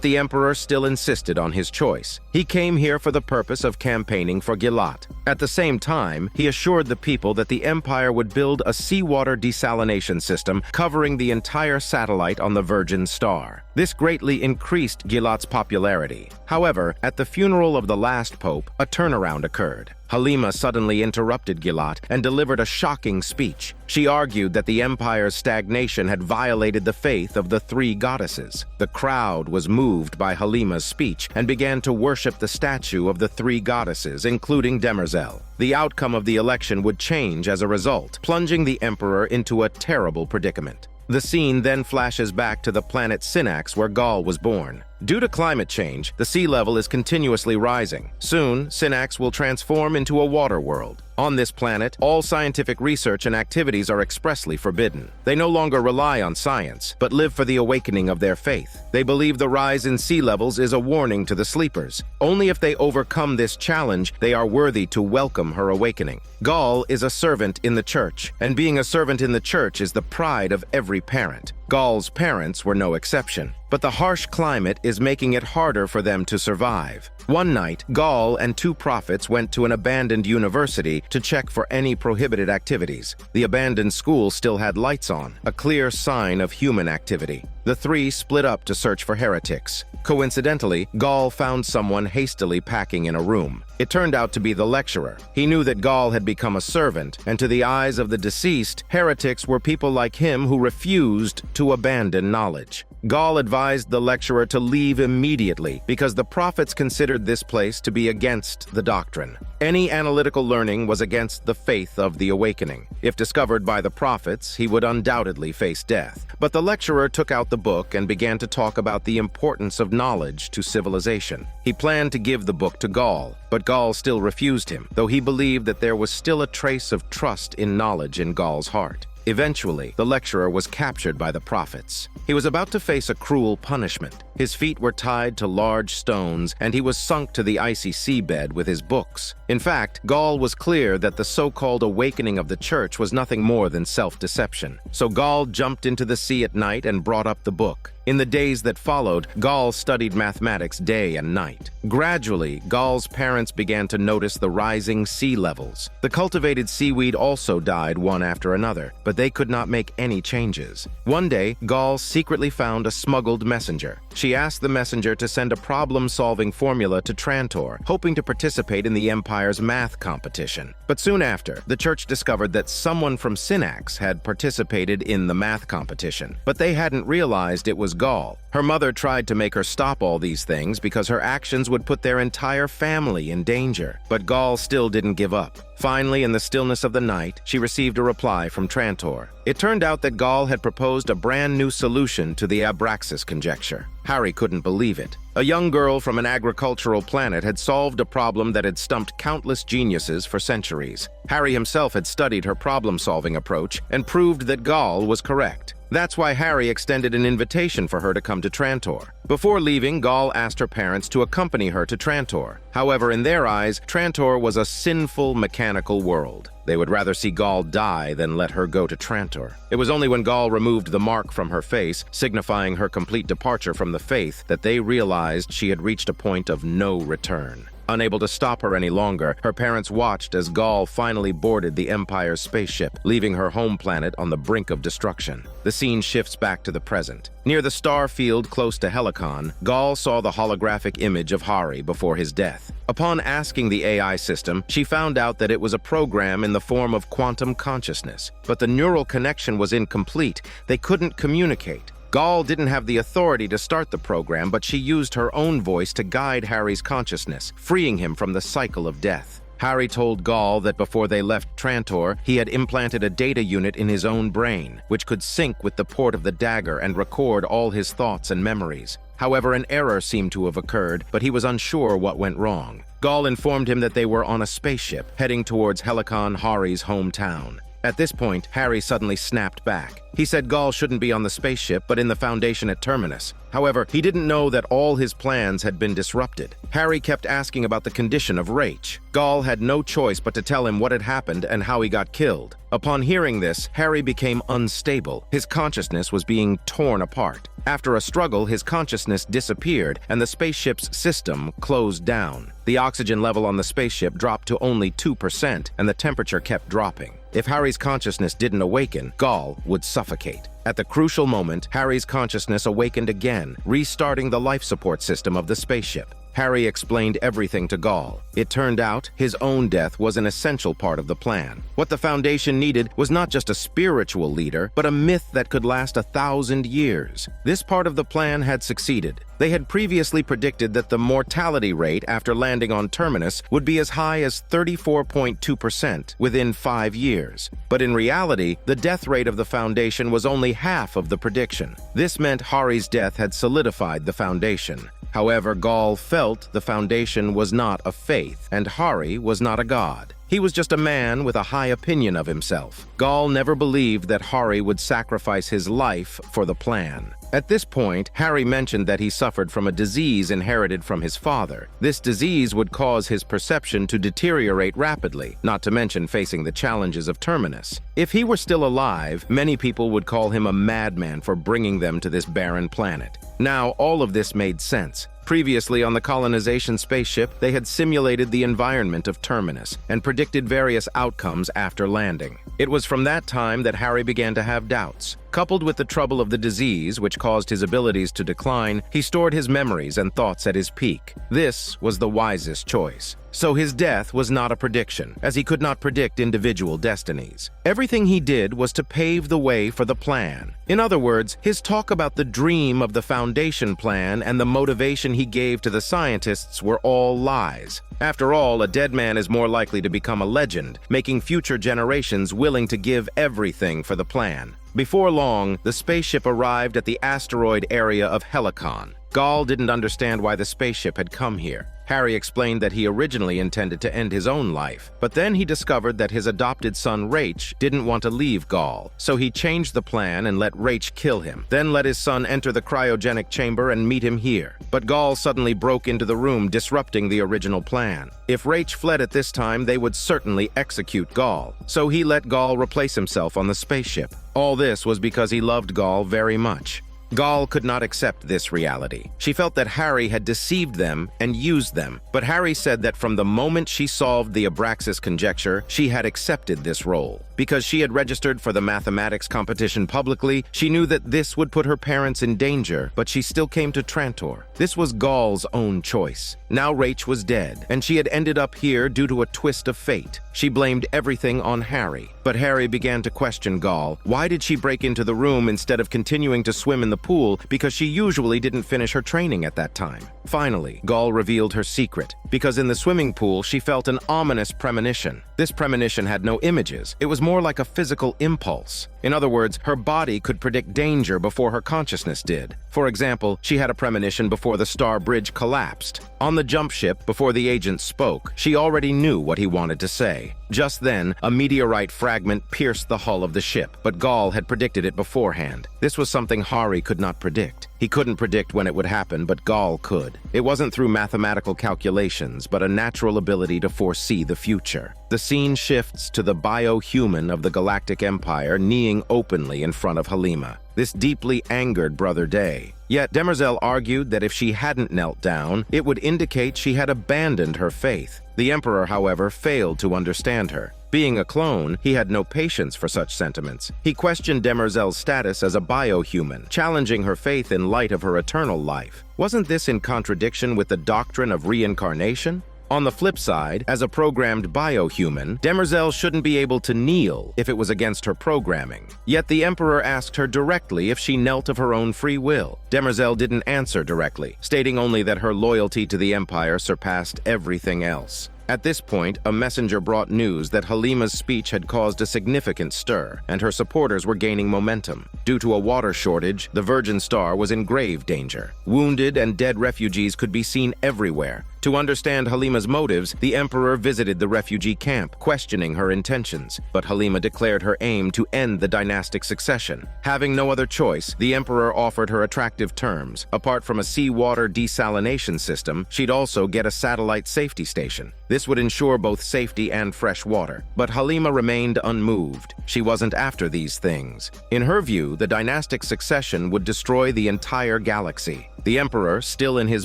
the Emperor still insisted on his choice. He came here for the purpose of campaigning for Gilat. At the same time, he assured the people that the Empire would build a seawater desalination system covering the entire satellite on the Virgin Star. This greatly increased Gilat's popularity. However, at the funeral of the last pope, a turnaround occurred. Halima suddenly interrupted Gilat and delivered a shocking speech. She argued that the Empire's stagnation had violated the faith of the three goddesses. The crowd was moved by Halima's speech and began to worship the statue of the three goddesses, including Demerzel. The outcome of the election would change as a result, plunging the Emperor into a terrible predicament. The scene then flashes back to the planet Synax, where Gaul was born. Due to climate change, the sea level is continuously rising. Soon, Synax will transform into a water world. On this planet, all scientific research and activities are expressly forbidden. They no longer rely on science, but live for the awakening of their faith. They believe the rise in sea levels is a warning to the sleepers. Only if they overcome this challenge, they are worthy to welcome her awakening. Gaul is a servant in the church, and being a servant in the church is the pride of every parent. Gaul's parents were no exception. But the harsh climate is making it harder for them to survive. One night, Gaul and two prophets went to an abandoned university to check for any prohibited activities. The abandoned school still had lights on, a clear sign of human activity. The three split up to search for heretics. Coincidentally, Gaul found someone hastily packing in a room. It turned out to be the lecturer. He knew that Gaul had become a servant, and to the eyes of the deceased, heretics were people like him who refused to abandon knowledge. Gaul advised the lecturer to leave immediately because the prophets considered this place to be against the doctrine. Any analytical learning was against the faith of the awakening. If discovered by the prophets, he would undoubtedly face death. But the lecturer took out the book and began to talk about the importance of knowledge to civilization. He planned to give the book to Gaul, but Gaul still refused him, though he believed that there was still a trace of trust in knowledge in Gaul's heart. Eventually, the lecturer was captured by the prophets. He was about to face a cruel punishment. His feet were tied to large stones, and he was sunk to the icy seabed with his books. In fact, Gaul was clear that the so-called awakening of the church was nothing more than self-deception. So Gaul jumped into the sea at night and brought up the book. In the days that followed, Gaul studied mathematics day and night. Gradually, Gaul's parents began to notice the rising sea levels. The cultivated seaweed also died one after another, but they could not make any changes. One day, Gaul secretly found a smuggled messenger. She asked the messenger to send a problem-solving formula to Trantor, hoping to participate in the Empire's math competition. But soon after, the church discovered that someone from Synax had participated in the math competition, but they hadn't realized it was Gaul. Her mother tried to make her stop all these things because her actions would put their entire family in danger. But Gaul still didn't give up. Finally, in the stillness of the night, she received a reply from Trantor. It turned out that Gaul had proposed a brand new solution to the Abraxas conjecture. Harry couldn't believe it. A young girl from an agricultural planet had solved a problem that had stumped countless geniuses for centuries. Harry himself had studied her problem-solving approach and proved that Gaul was correct. That's why Harry extended an invitation for her to come to Trantor. Before leaving, Gaul asked her parents to accompany her to Trantor. However, in their eyes, Trantor was a sinful, mechanical world. They would rather see Gaul die than let her go to Trantor. It was only when Gaul removed the mark from her face, signifying her complete departure from the faith, that they realized she had reached a point of no return. Unable to stop her any longer, her parents watched as Gaul finally boarded the Empire's spaceship, leaving her home planet on the brink of destruction. The scene shifts back to the present. Near the star field close to Helicon, Gaul saw the holographic image of Hari before his death. Upon asking the AI system, she found out that it was a program in the form of quantum consciousness. But the neural connection was incomplete. They couldn't communicate. Gaul didn't have the authority to start the program, but she used her own voice to guide Harry's consciousness, freeing him from the cycle of death. Harry told Gaul that before they left Trantor, he had implanted a data unit in his own brain, which could sync with the port of the dagger and record all his thoughts and memories. However, an error seemed to have occurred, but he was unsure what went wrong. Gaul informed him that they were on a spaceship, heading towards Helicon, Hari's hometown. At this point, Harry suddenly snapped back. He said Gaul shouldn't be on the spaceship, but in the Foundation at Terminus. However, he didn't know that all his plans had been disrupted. Harry kept asking about the condition of Rach. Gaul had no choice but to tell him what had happened and how he got killed. Upon hearing this, Harry became unstable. His consciousness was being torn apart. After a struggle, his consciousness disappeared and the spaceship's system closed down. The oxygen level on the spaceship dropped to only 2% and the temperature kept dropping. If Harry's consciousness didn't awaken, Gaul would suffocate. At the crucial moment, Harry's consciousness awakened again, restarting the life support system of the spaceship. Harry explained everything to Gaul. It turned out his own death was an essential part of the plan. What the Foundation needed was not just a spiritual leader, but a myth that could last 1,000 years. This part of the plan had succeeded. They had previously predicted that the mortality rate after landing on Terminus would be as high as 34.2% within 5 years. But in reality, the death rate of the Foundation was only half of the prediction. This meant Harry's death had solidified the Foundation. However, Gaul felt the Foundation was not a faith, and Harry was not a god. He was just a man with a high opinion of himself. Gaul never believed that Harry would sacrifice his life for the plan. At this point, Harry mentioned that he suffered from a disease inherited from his father. This disease would cause his perception to deteriorate rapidly, not to mention facing the challenges of Terminus. If he were still alive, many people would call him a madman for bringing them to this barren planet. Now, all of this made sense. Previously on the colonization spaceship, they had simulated the environment of Terminus and predicted various outcomes after landing. It was from that time that Harry began to have doubts. Coupled with the trouble of the disease, which caused his abilities to decline, he stored his memories and thoughts at his peak. This was the wisest choice. So his death was not a prediction, as he could not predict individual destinies. Everything he did was to pave the way for the plan. In other words, his talk about the dream of the Foundation plan and the motivation he gave to the scientists were all lies. After all, a dead man is more likely to become a legend, making future generations willing to give everything for the plan. Before long, the spaceship arrived at the asteroid area of Helicon. Gaul didn't understand why the spaceship had come here. Harry explained that he originally intended to end his own life, but then he discovered that his adopted son Rach didn't want to leave Gaul, so he changed the plan and let Rach kill him, then let his son enter the cryogenic chamber and meet him here. But Gaul suddenly broke into the room, disrupting the original plan. If Rach fled at this time, they would certainly execute Gaul, so he let Gaul replace himself on the spaceship. All this was because he loved Gaul very much. Gaul could not accept this reality. She felt that Harry had deceived them and used them, but Harry said that from the moment she solved the Abraxas conjecture, she had accepted this role. Because she had registered for the mathematics competition publicly, she knew that this would put her parents in danger, but she still came to Trantor. This was Gaul's own choice. Now Rach was dead, and she had ended up here due to a twist of fate. She blamed everything on Harry. But Harry began to question Gaul. Why did she break into the room instead of continuing to swim in the pool, because she usually didn't finish her training at that time? Finally, Gaul revealed her secret, because in the swimming pool she felt an ominous premonition. This premonition had no images. It was more like a physical impulse. In other words, her body could predict danger before her consciousness did. For example, she had a premonition before the star bridge collapsed. On the jump ship, before the agent spoke, she already knew what he wanted to say. Just then, a meteorite fragment pierced the hull of the ship, but Gaul had predicted it beforehand. This was something Harry could not predict. He couldn't predict when it would happen, but Gaul could. It wasn't through mathematical calculations, but a natural ability to foresee the future. The scene shifts to the bio-human of the Galactic Empire kneeling openly in front of Halima. This deeply angered Brother Day. Yet Demerzel argued that if she hadn't knelt down, it would indicate she had abandoned her faith. The Emperor, however, failed to understand her. Being a clone, he had no patience for such sentiments. He questioned Demerzel's status as a bio-human, challenging her faith in light of her eternal life. Wasn't this in contradiction with the doctrine of reincarnation? On the flip side, as a programmed bio-human, Demerzel shouldn't be able to kneel if it was against her programming. Yet the Emperor asked her directly if she knelt of her own free will. Demerzel didn't answer directly, stating only that her loyalty to the Empire surpassed everything else. At this point, a messenger brought news that Halima's speech had caused a significant stir, and her supporters were gaining momentum. Due to a water shortage, the Virgin Star was in grave danger. Wounded and dead refugees could be seen everywhere. To understand Halima's motives, the Emperor visited the refugee camp, questioning her intentions. But Halima declared her aim to end the dynastic succession. Having no other choice, the Emperor offered her attractive terms. Apart from a seawater desalination system, she'd also get a satellite safety station. This would ensure both safety and fresh water. But Halima remained unmoved. She wasn't after these things. In her view, the dynastic succession would destroy the entire galaxy. The Emperor, still in his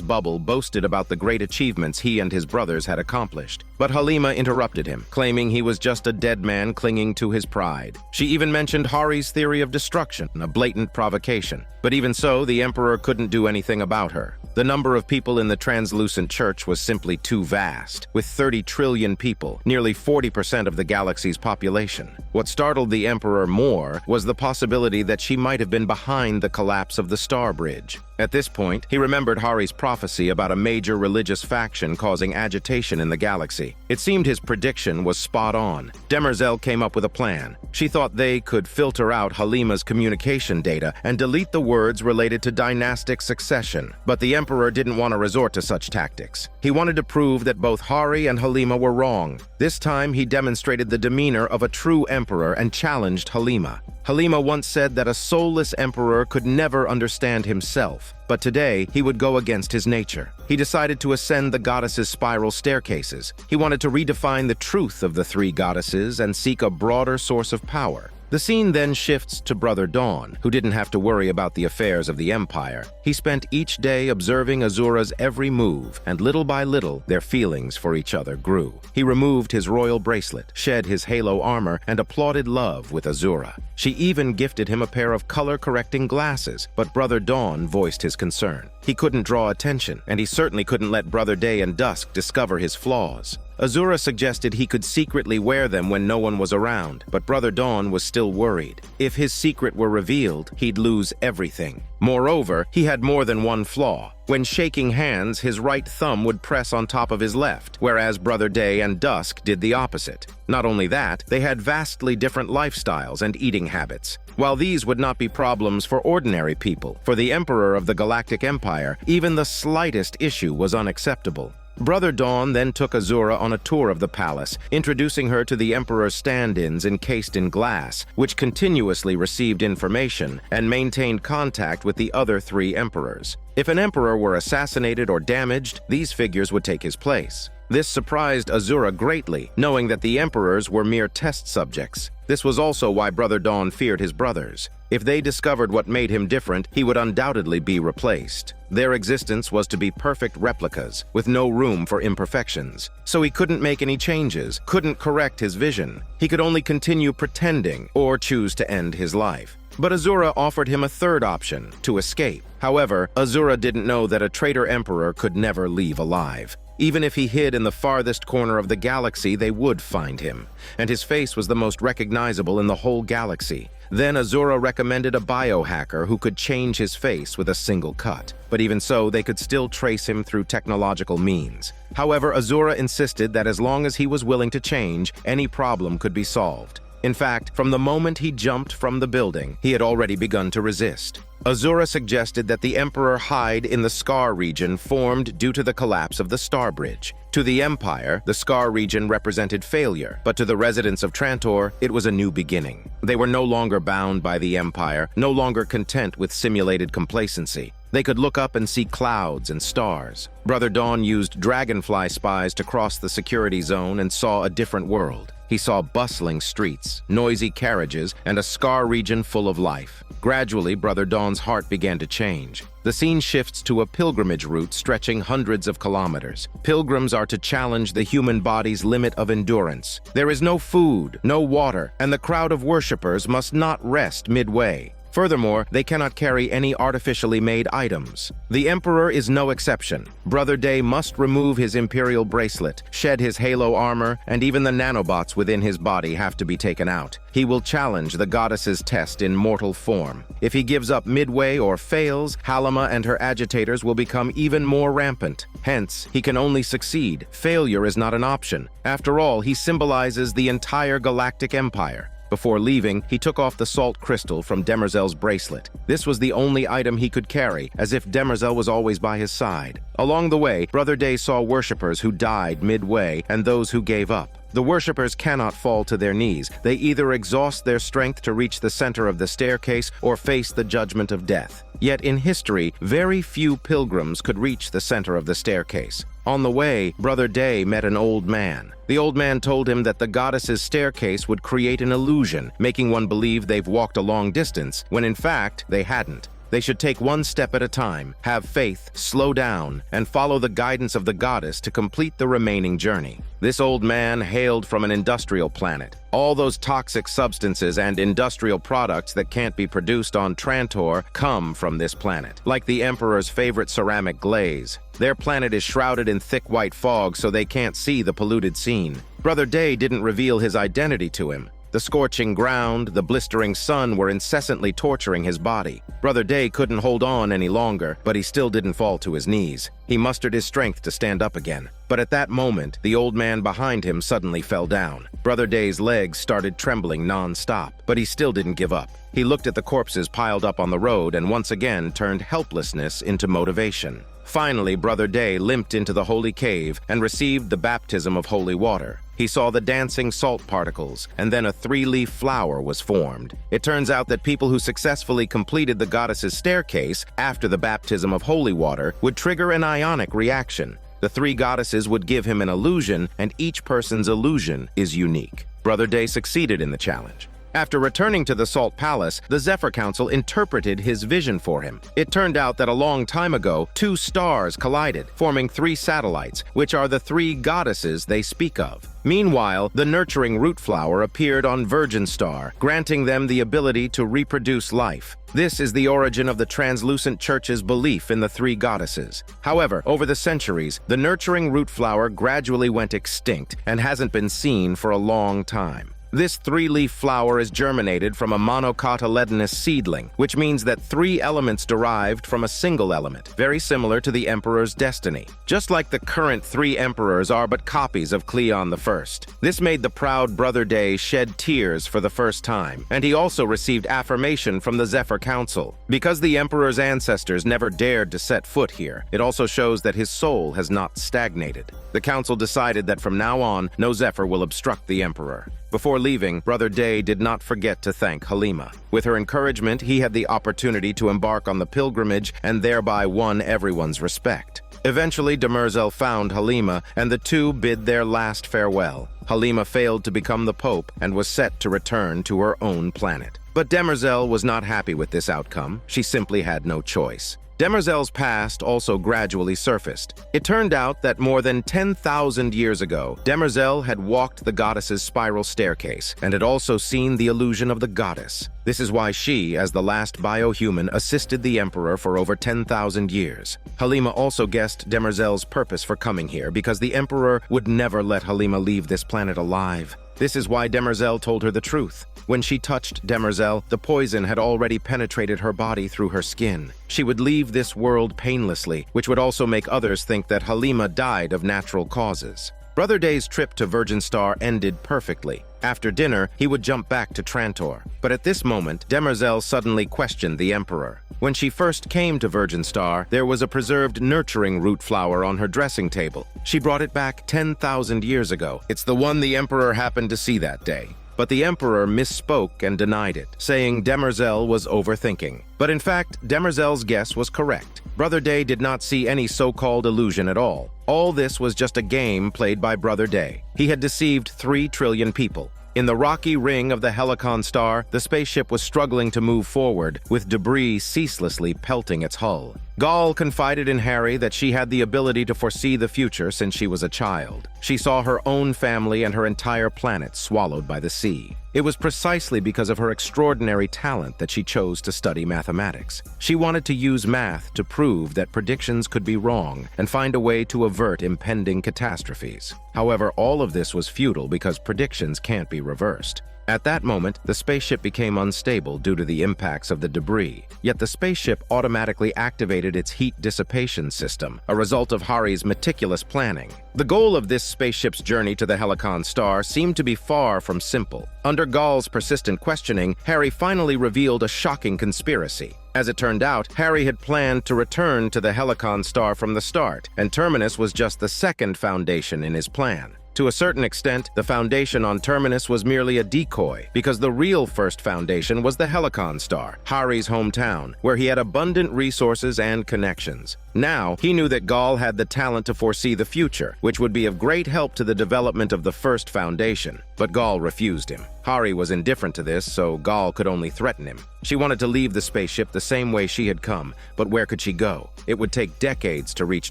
bubble, boasted about the great achievements he and his brothers had accomplished. But Halima interrupted him, claiming he was just a dead man clinging to his pride. She even mentioned Hari's theory of destruction, a blatant provocation. But even so, the Emperor couldn't do anything about her. The number of people in the translucent church was simply too vast, with 30 trillion people, nearly 40% of the galaxy's population. What startled the Emperor more was the possibility that she might have been behind the collapse of the Star Bridge. At this point, he remembered Hari's prophecy about a major religious faction causing agitation in the galaxy. It seemed his prediction was spot on. Demerzel came up with a plan. She thought they could filter out Halima's communication data and delete the words related to dynastic succession. But the Emperor didn't want to resort to such tactics. He wanted to prove that both Hari and Halima were wrong. This time, he demonstrated the demeanor of a true emperor and challenged Halima. Halima once said that a soulless emperor could never understand himself, but today he would go against his nature. He decided to ascend the goddesses' spiral staircases. He wanted to redefine the truth of the three goddesses and seek a broader source of power. The scene then shifts to Brother Dawn, who didn't have to worry about the affairs of the Empire. He spent each day observing Azura's every move, and little by little, their feelings for each other grew. He removed his royal bracelet, shed his halo armor, and applauded love with Azura. She even gifted him a pair of color-correcting glasses, but Brother Dawn voiced his concern. He couldn't draw attention, and he certainly couldn't let Brother Day and Dusk discover his flaws. Azura suggested he could secretly wear them when no one was around, but Brother Dawn was still worried. If his secret were revealed, he'd lose everything. Moreover, he had more than one flaw. When shaking hands, his right thumb would press on top of his left, whereas Brother Day and Dusk did the opposite. Not only that, they had vastly different lifestyles and eating habits. While these would not be problems for ordinary people, for the Emperor of the Galactic Empire, even the slightest issue was unacceptable. Brother Dawn then took Azura on a tour of the palace, introducing her to the Emperor's stand-ins encased in glass, which continuously received information and maintained contact with the other three emperors. If an emperor were assassinated or damaged, these figures would take his place. This surprised Azura greatly, knowing that the emperors were mere test subjects. This was also why Brother Dawn feared his brothers. If they discovered what made him different, he would undoubtedly be replaced. Their existence was to be perfect replicas, with no room for imperfections. So he couldn't make any changes, couldn't correct his vision. He could only continue pretending or choose to end his life. But Azura offered him a third option, to escape. However, Azura didn't know that a traitor emperor could never leave alive. Even if he hid in the farthest corner of the galaxy, they would find him, and his face was the most recognizable in the whole galaxy. Then Azura recommended a biohacker who could change his face with a single cut. But even so, they could still trace him through technological means. However, Azura insisted that as long as he was willing to change, any problem could be solved. In fact, from the moment he jumped from the building, he had already begun to resist. Azura suggested that the Emperor hide in the Scar region formed due to the collapse of the Star Bridge. To the Empire, the Scar region represented failure, but to the residents of Trantor, it was a new beginning. They were no longer bound by the Empire, no longer content with simulated complacency. They could look up and see clouds and stars. Brother Dawn used dragonfly spies to cross the security zone and saw a different world. He saw bustling streets, noisy carriages, and a Scar region full of life. Gradually, Brother Dawn's heart began to change. The scene shifts to a pilgrimage route stretching hundreds of kilometers. Pilgrims are to challenge the human body's limit of endurance. There is no food, no water, and the crowd of worshippers must not rest midway. Furthermore, they cannot carry any artificially made items. The Emperor is no exception. Brother Day must remove his Imperial bracelet, shed his halo armor, and even the nanobots within his body have to be taken out. He will challenge the goddess's test in mortal form. If he gives up midway or fails, Halima and her agitators will become even more rampant. Hence, he can only succeed. Failure is not an option. After all, he symbolizes the entire Galactic Empire. Before leaving, he took off the salt crystal from Demerzel's bracelet. This was the only item he could carry, as if Demerzel was always by his side. Along the way, Brother Day saw worshippers who died midway and those who gave up. The worshippers cannot fall to their knees. They either exhaust their strength to reach the center of the staircase or face the judgment of death. Yet in history, very few pilgrims could reach the center of the staircase. On the way, Brother Day met an old man. The old man told him that the goddess's staircase would create an illusion, making one believe they've walked a long distance, when in fact, they hadn't. They should take one step at a time, have faith, slow down, and follow the guidance of the goddess to complete the remaining journey. This old man hailed from an industrial planet. All those toxic substances and industrial products that can't be produced on Trantor come from this planet, like the Emperor's favorite ceramic glaze. Their planet is shrouded in thick white fog, so they can't see the polluted scene. Brother Day didn't reveal his identity to him. The scorching ground, the blistering sun were incessantly torturing his body. Brother Day couldn't hold on any longer, but he still didn't fall to his knees. He mustered his strength to stand up again. But at that moment, the old man behind him suddenly fell down. Brother Day's legs started trembling non-stop, but he still didn't give up. He looked at the corpses piled up on the road and once again turned helplessness into motivation. Finally, Brother Day limped into the holy cave and received the baptism of holy water. He saw the dancing salt particles, and then a three-leaf flower was formed. It turns out that people who successfully completed the goddess's staircase after the baptism of holy water would trigger an ionic reaction. The three goddesses would give him an illusion, and each person's illusion is unique. Brother Day succeeded in the challenge. After returning to the Salt Palace, the Zephyr Council interpreted his vision for him. It turned out that a long time ago, two stars collided, forming three satellites, which are the three goddesses they speak of. Meanwhile, the nurturing root flower appeared on Virgin Star, granting them the ability to reproduce life. This is the origin of the Translucent Church's belief in the three goddesses. However, over the centuries, the nurturing root flower gradually went extinct and hasn't been seen for a long time. This three-leaf flower is germinated from a monocotyledonous seedling, which means that three elements derived from a single element, very similar to the Emperor's destiny. Just like the current three emperors are but copies of Cleon I. This made the proud Brother Day shed tears for the first time, and he also received affirmation from the Zephyr Council. Because the Emperor's ancestors never dared to set foot here, it also shows that his soul has not stagnated. The Council decided that from now on, no Zephyr will obstruct the Emperor. Before leaving, Brother Day did not forget to thank Halima. With her encouragement, he had the opportunity to embark on the pilgrimage and thereby won everyone's respect. Eventually, Demerzel found Halima, and the two bid their last farewell. Halima failed to become the Pope and was set to return to her own planet. But Demerzel was not happy with this outcome. She simply had no choice. Demerzel's past also gradually surfaced. It turned out that more than 10,000 years ago, Demerzel had walked the goddess's spiral staircase and had also seen the illusion of the goddess. This is why she, as the last biohuman, assisted the Emperor for over 10,000 years. Halima also guessed Demerzel's purpose for coming here because the Emperor would never let Halima leave this planet alive. This is why Demerzel told her the truth. When she touched Demerzel, the poison had already penetrated her body through her skin. She would leave this world painlessly, which would also make others think that Halima died of natural causes. Brother Day's trip to Virgin Star ended perfectly. After dinner, he would jump back to Trantor. But at this moment, Demerzel suddenly questioned the Emperor. When she first came to Virgin Star, there was a preserved nurturing root flower on her dressing table. She brought it back 10,000 years ago. It's the one the Emperor happened to see that day. But the Emperor misspoke and denied it, saying Demerzel was overthinking. But in fact, Demerzel's guess was correct. Brother Day did not see any so-called illusion at all. All this was just a game played by Brother Day. He had deceived 3 trillion people. In the rocky ring of the Helicon star, the spaceship was struggling to move forward, with debris ceaselessly pelting its hull. Gaul confided in Harry that she had the ability to foresee the future since she was a child. She saw her own family and her entire planet swallowed by the sea. It was precisely because of her extraordinary talent that she chose to study mathematics. She wanted to use math to prove that predictions could be wrong and find a way to avert impending catastrophes. However, all of this was futile because predictions can't be reversed. At that moment, the spaceship became unstable due to the impacts of the debris. Yet the spaceship automatically activated its heat dissipation system, a result of Hari's meticulous planning. The goal of this spaceship's journey to the Helicon star seemed to be far from simple. Under Gal's persistent questioning, Hari finally revealed a shocking conspiracy. As it turned out, Hari had planned to return to the Helicon star from the start, and Terminus was just the second foundation in his plan. To a certain extent, the foundation on Terminus was merely a decoy, because the real first foundation was the Helicon star, Hari's hometown, where he had abundant resources and connections. Now, he knew that Gal had the talent to foresee the future, which would be of great help to the development of the first foundation. But Gal refused him. Hari was indifferent to this, so Gal could only threaten him. She wanted to leave the spaceship the same way she had come, but where could she go? It would take decades to reach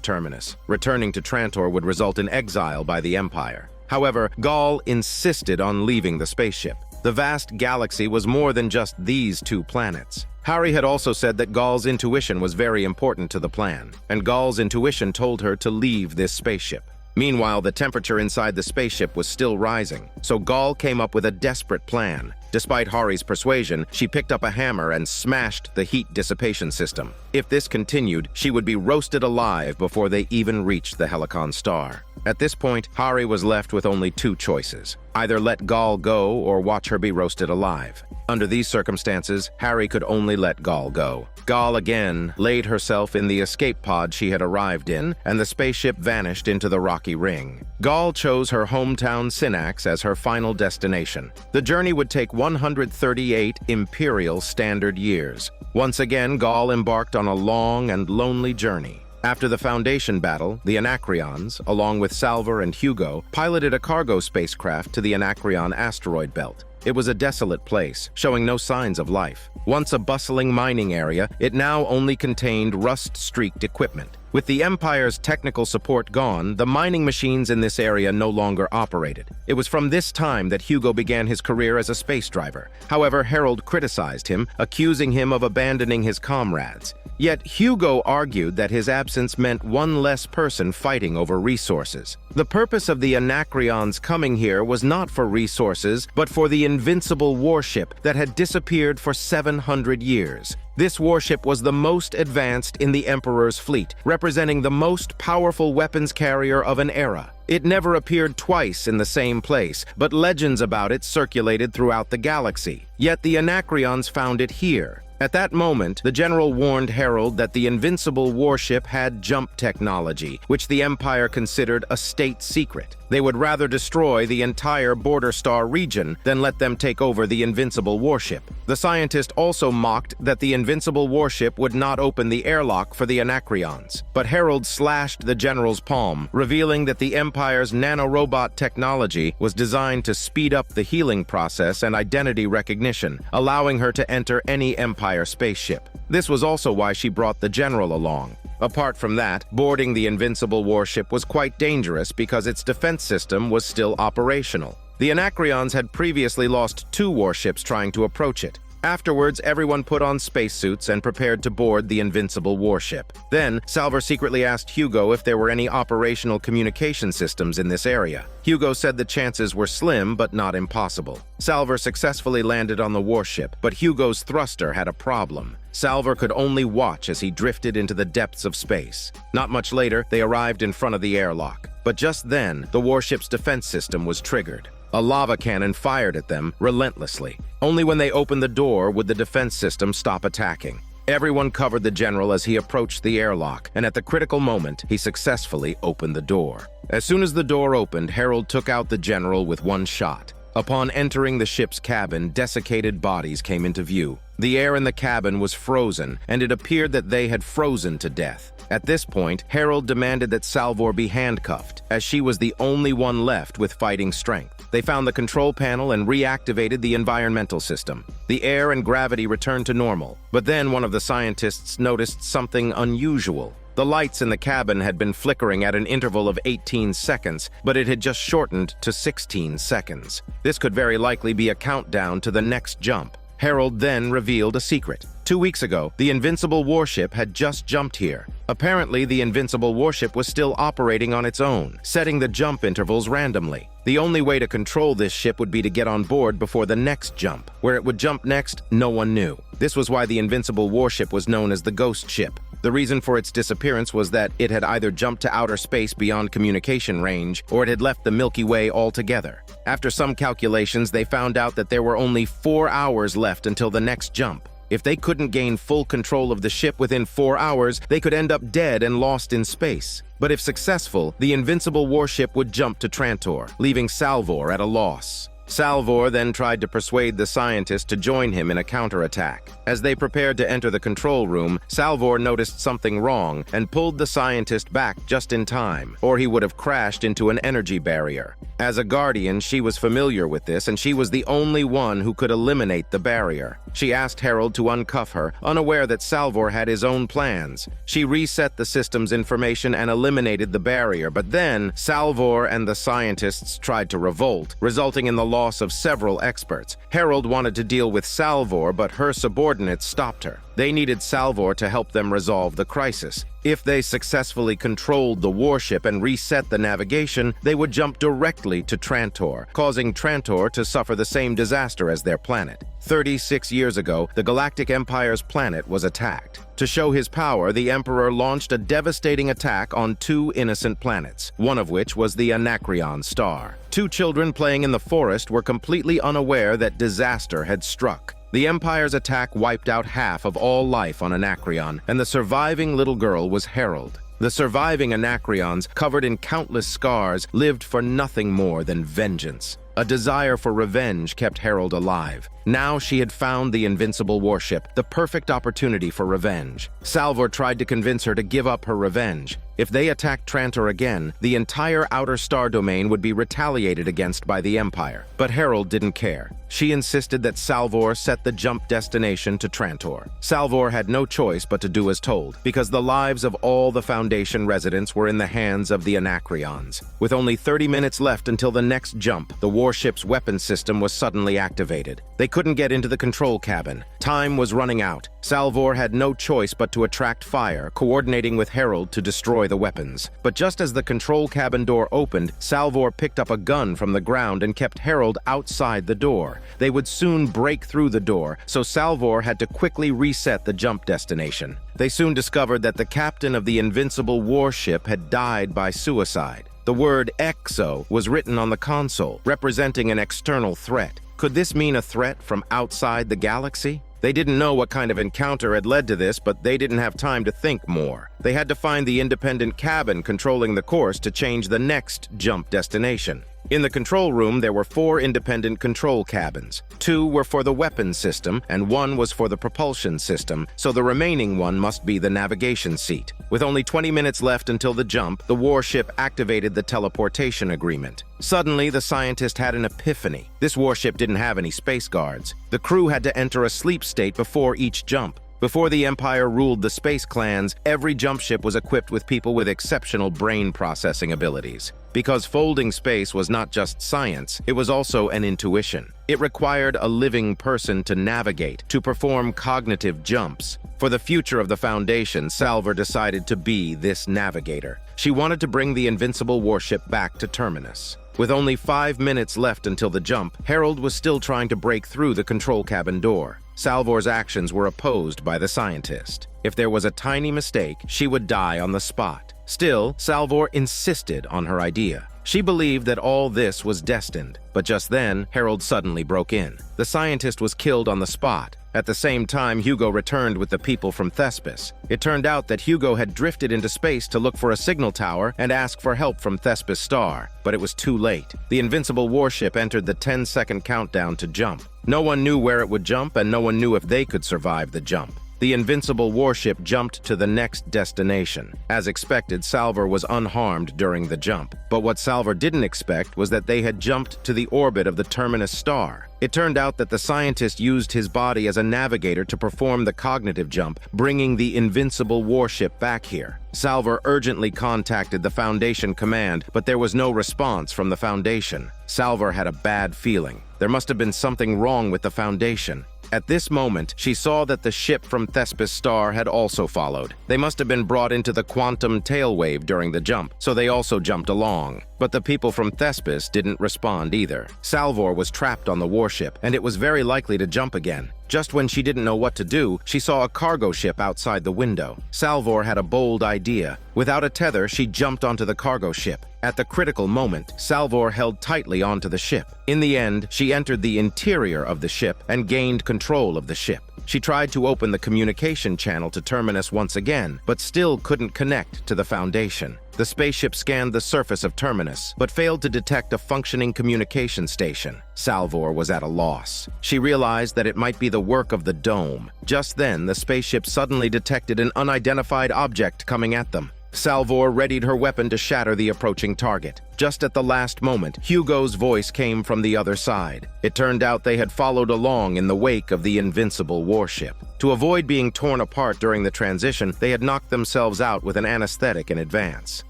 Terminus. Returning to Trantor would result in exile by the Empire. However, Gal insisted on leaving the spaceship. The vast galaxy was more than just these two planets. Hari had also said that Gal's intuition was very important to the plan, and Gal's intuition told her to leave this spaceship. Meanwhile, the temperature inside the spaceship was still rising, so Gal came up with a desperate plan. Despite Hari's persuasion, she picked up a hammer and smashed the heat dissipation system. If this continued, she would be roasted alive before they even reached the Helicon star. At this point, Hari was left with only two choices: either let Gal go or watch her be roasted alive. Under these circumstances, Hari could only let Gal go. Gal again laid herself in the escape pod she had arrived in, and the spaceship vanished into the rocky ring. Gal chose her hometown Synax as her final destination. The journey would take 138 Imperial Standard Years. Once again, Gal embarked on a long and lonely journey. After the Foundation battle, the Anacreons, along with Salvor and Hugo, piloted a cargo spacecraft to the Anacreon asteroid belt. It was a desolate place, showing no signs of life. Once a bustling mining area, it now only contained rust-streaked equipment. With the Empire's technical support gone, the mining machines in this area no longer operated. It was from this time that Hugo began his career as a space driver. However, Harold criticized him, accusing him of abandoning his comrades. Yet Hugo argued that his absence meant one less person fighting over resources. The purpose of the Anacreons coming here was not for resources, but for the invincible warship that had disappeared for 700 years. This warship was the most advanced in the Emperor's fleet, representing the most powerful weapons carrier of an era. It never appeared twice in the same place, but legends about it circulated throughout the galaxy. Yet the Anacreons found it here. At that moment, the general warned Harold that the invincible warship had jump technology, which the Empire considered a state secret. They would rather destroy the entire Border Star region than let them take over the invincible warship. The scientist also mocked that the invincible warship would not open the airlock for the Anacreons. But Harold slashed the general's palm, revealing that the Empire's nanorobot technology was designed to speed up the healing process and identity recognition, allowing her to enter any Empire spaceship. This was also why she brought the general along. Apart from that, boarding the invincible warship was quite dangerous because its defense system was still operational. The Anacreons had previously lost 2 warships trying to approach it. Afterwards, everyone put on spacesuits and prepared to board the invincible warship. Then, Salvor secretly asked Hugo if there were any operational communication systems in this area. Hugo said the chances were slim but not impossible. Salvor successfully landed on the warship, but Hugo's thruster had a problem. Salvor could only watch as he drifted into the depths of space. Not much later, they arrived in front of the airlock. But just then, the warship's defense system was triggered. A lava cannon fired at them relentlessly. Only when they opened the door would the defense system stop attacking. Everyone covered the general as he approached the airlock, and at the critical moment, he successfully opened the door. As soon as the door opened, Harold took out the general with one shot. Upon entering the ship's cabin, desiccated bodies came into view. The air in the cabin was frozen, and it appeared that they had frozen to death. At this point, Harold demanded that Salvor be handcuffed, as she was the only one left with fighting strength. They found the control panel and reactivated the environmental system. The air and gravity returned to normal, but then one of the scientists noticed something unusual. The lights in the cabin had been flickering at an interval of 18 seconds, but it had just shortened to 16 seconds. This could very likely be a countdown to the next jump. Harold then revealed a secret. 2 weeks ago, the Invincible warship had just jumped here. Apparently, the Invincible warship was still operating on its own, setting the jump intervals randomly. The only way to control this ship would be to get on board before the next jump. Where it would jump next, no one knew. This was why the Invincible warship was known as the Ghost Ship. The reason for its disappearance was that it had either jumped to outer space beyond communication range, or it had left the Milky Way altogether. After some calculations, they found out that there were only 4 hours left until the next jump. If they couldn't gain full control of the ship within 4 hours, they could end up dead and lost in space. But if successful, the Invincible warship would jump to Trantor, leaving Salvor at a loss. Salvor then tried to persuade the scientist to join him in a counterattack. As they prepared to enter the control room, Salvor noticed something wrong and pulled the scientist back just in time, or he would have crashed into an energy barrier. As a guardian, she was familiar with this, and she was the only one who could eliminate the barrier. She asked Harold to uncuff her, unaware that Salvor had his own plans. She reset the system's information and eliminated the barrier, but then Salvor and the scientists tried to revolt, resulting in the loss of several experts. Harold wanted to deal with Salvor, but her subordinates stopped her. They needed Salvor to help them resolve the crisis. If they successfully controlled the warship and reset the navigation, they would jump directly to Trantor, causing Trantor to suffer the same disaster as their planet. 36 years ago, the Galactic Empire's planet was attacked. To show his power, the Emperor launched a devastating attack on 2 innocent planets, one of which was the Anacreon star. 2 children playing in the forest were completely unaware that disaster had struck. The Empire's attack wiped out half of all life on Anacreon, and the surviving little girl was Harold. The surviving Anacreons, covered in countless scars, lived for nothing more than vengeance. A desire for revenge kept Harold alive. Now she had found the Invincible warship, the perfect opportunity for revenge. Salvor tried to convince her to give up her revenge. If they attacked Trantor again, the entire outer star domain would be retaliated against by the Empire. But Harold didn't care. She insisted that Salvor set the jump destination to Trantor. Salvor had no choice but to do as told, because the lives of all the Foundation residents were in the hands of the Anacreons. With only 30 minutes left until the next jump, the warship's weapon system was suddenly activated. They couldn't get into the control cabin. Time was running out. Salvor had no choice but to attract fire, coordinating with Harold to destroy the weapons. But just as the control cabin door opened, Salvor picked up a gun from the ground and kept Harold outside the door. They would soon break through the door, so Salvor had to quickly reset the jump destination. They soon discovered that the captain of the Invincible warship had died by suicide. The word EXO was written on the console, representing an external threat. Could this mean a threat from outside the galaxy? They didn't know what kind of encounter had led to this, but they didn't have time to think more. They had to find the independent cabin controlling the course to change the next jump destination. In the control room, there were 4 independent control cabins. 2 were for the weapons system, and 1 was for the propulsion system, so the remaining one must be the navigation seat. With only 20 minutes left until the jump, the warship activated the teleportation agreement. Suddenly, the scientist had an epiphany. This warship didn't have any space guards. The crew had to enter a sleep state before each jump. Before the Empire ruled the space clans, every jump ship was equipped with people with exceptional brain processing abilities. Because folding space was not just science, it was also an intuition. It required a living person to navigate, to perform cognitive jumps. For the future of the Foundation, Salvor decided to be this navigator. She wanted to bring the Invincible warship back to Terminus. With only 5 minutes left until the jump, Harold was still trying to break through the control cabin door. Salvor's actions were opposed by the scientist. If there was a tiny mistake, she would die on the spot. Still, Salvor insisted on her idea. She believed that all this was destined, but just then, Harold suddenly broke in. The scientist was killed on the spot. At the same time, Hugo returned with the people from Thespis. It turned out that Hugo had drifted into space to look for a signal tower and ask for help from Thespis Star, but it was too late. The Invincible warship entered the 10-second countdown to jump. No one knew where it would jump, and no one knew if they could survive the jump. The Invincible warship jumped to the next destination. As expected, Salvor was unharmed during the jump. But what Salvor didn't expect was that they had jumped to the orbit of the Terminus star. It turned out that the scientist used his body as a navigator to perform the cognitive jump, bringing the Invincible warship back here. Salvor urgently contacted the Foundation command, but there was no response from the Foundation. Salvor had a bad feeling. There must have been something wrong with the Foundation. At this moment, she saw that the ship from Thespis Star had also followed. They must have been brought into the quantum tailwave during the jump, so they also jumped along. But the people from Thespis didn't respond either. Salvor was trapped on the warship, and it was very likely to jump again. Just when she didn't know what to do, she saw a cargo ship outside the window. Salvor had a bold idea. Without a tether, she jumped onto the cargo ship. At the critical moment, Salvor held tightly onto the ship. In the end, she entered the interior of the ship and gained control of the ship. She tried to open the communication channel to Terminus once again, but still couldn't connect to the Foundation. The spaceship scanned the surface of Terminus, but failed to detect a functioning communication station. Salvor was at a loss. She realized that it might be the work of the dome. Just then, the spaceship suddenly detected an unidentified object coming at them. Salvor readied her weapon to shatter the approaching target. Just at the last moment, Hugo's voice came from the other side. It turned out they had followed along in the wake of the invincible warship. To avoid being torn apart during the transition, they had knocked themselves out with an anesthetic in advance.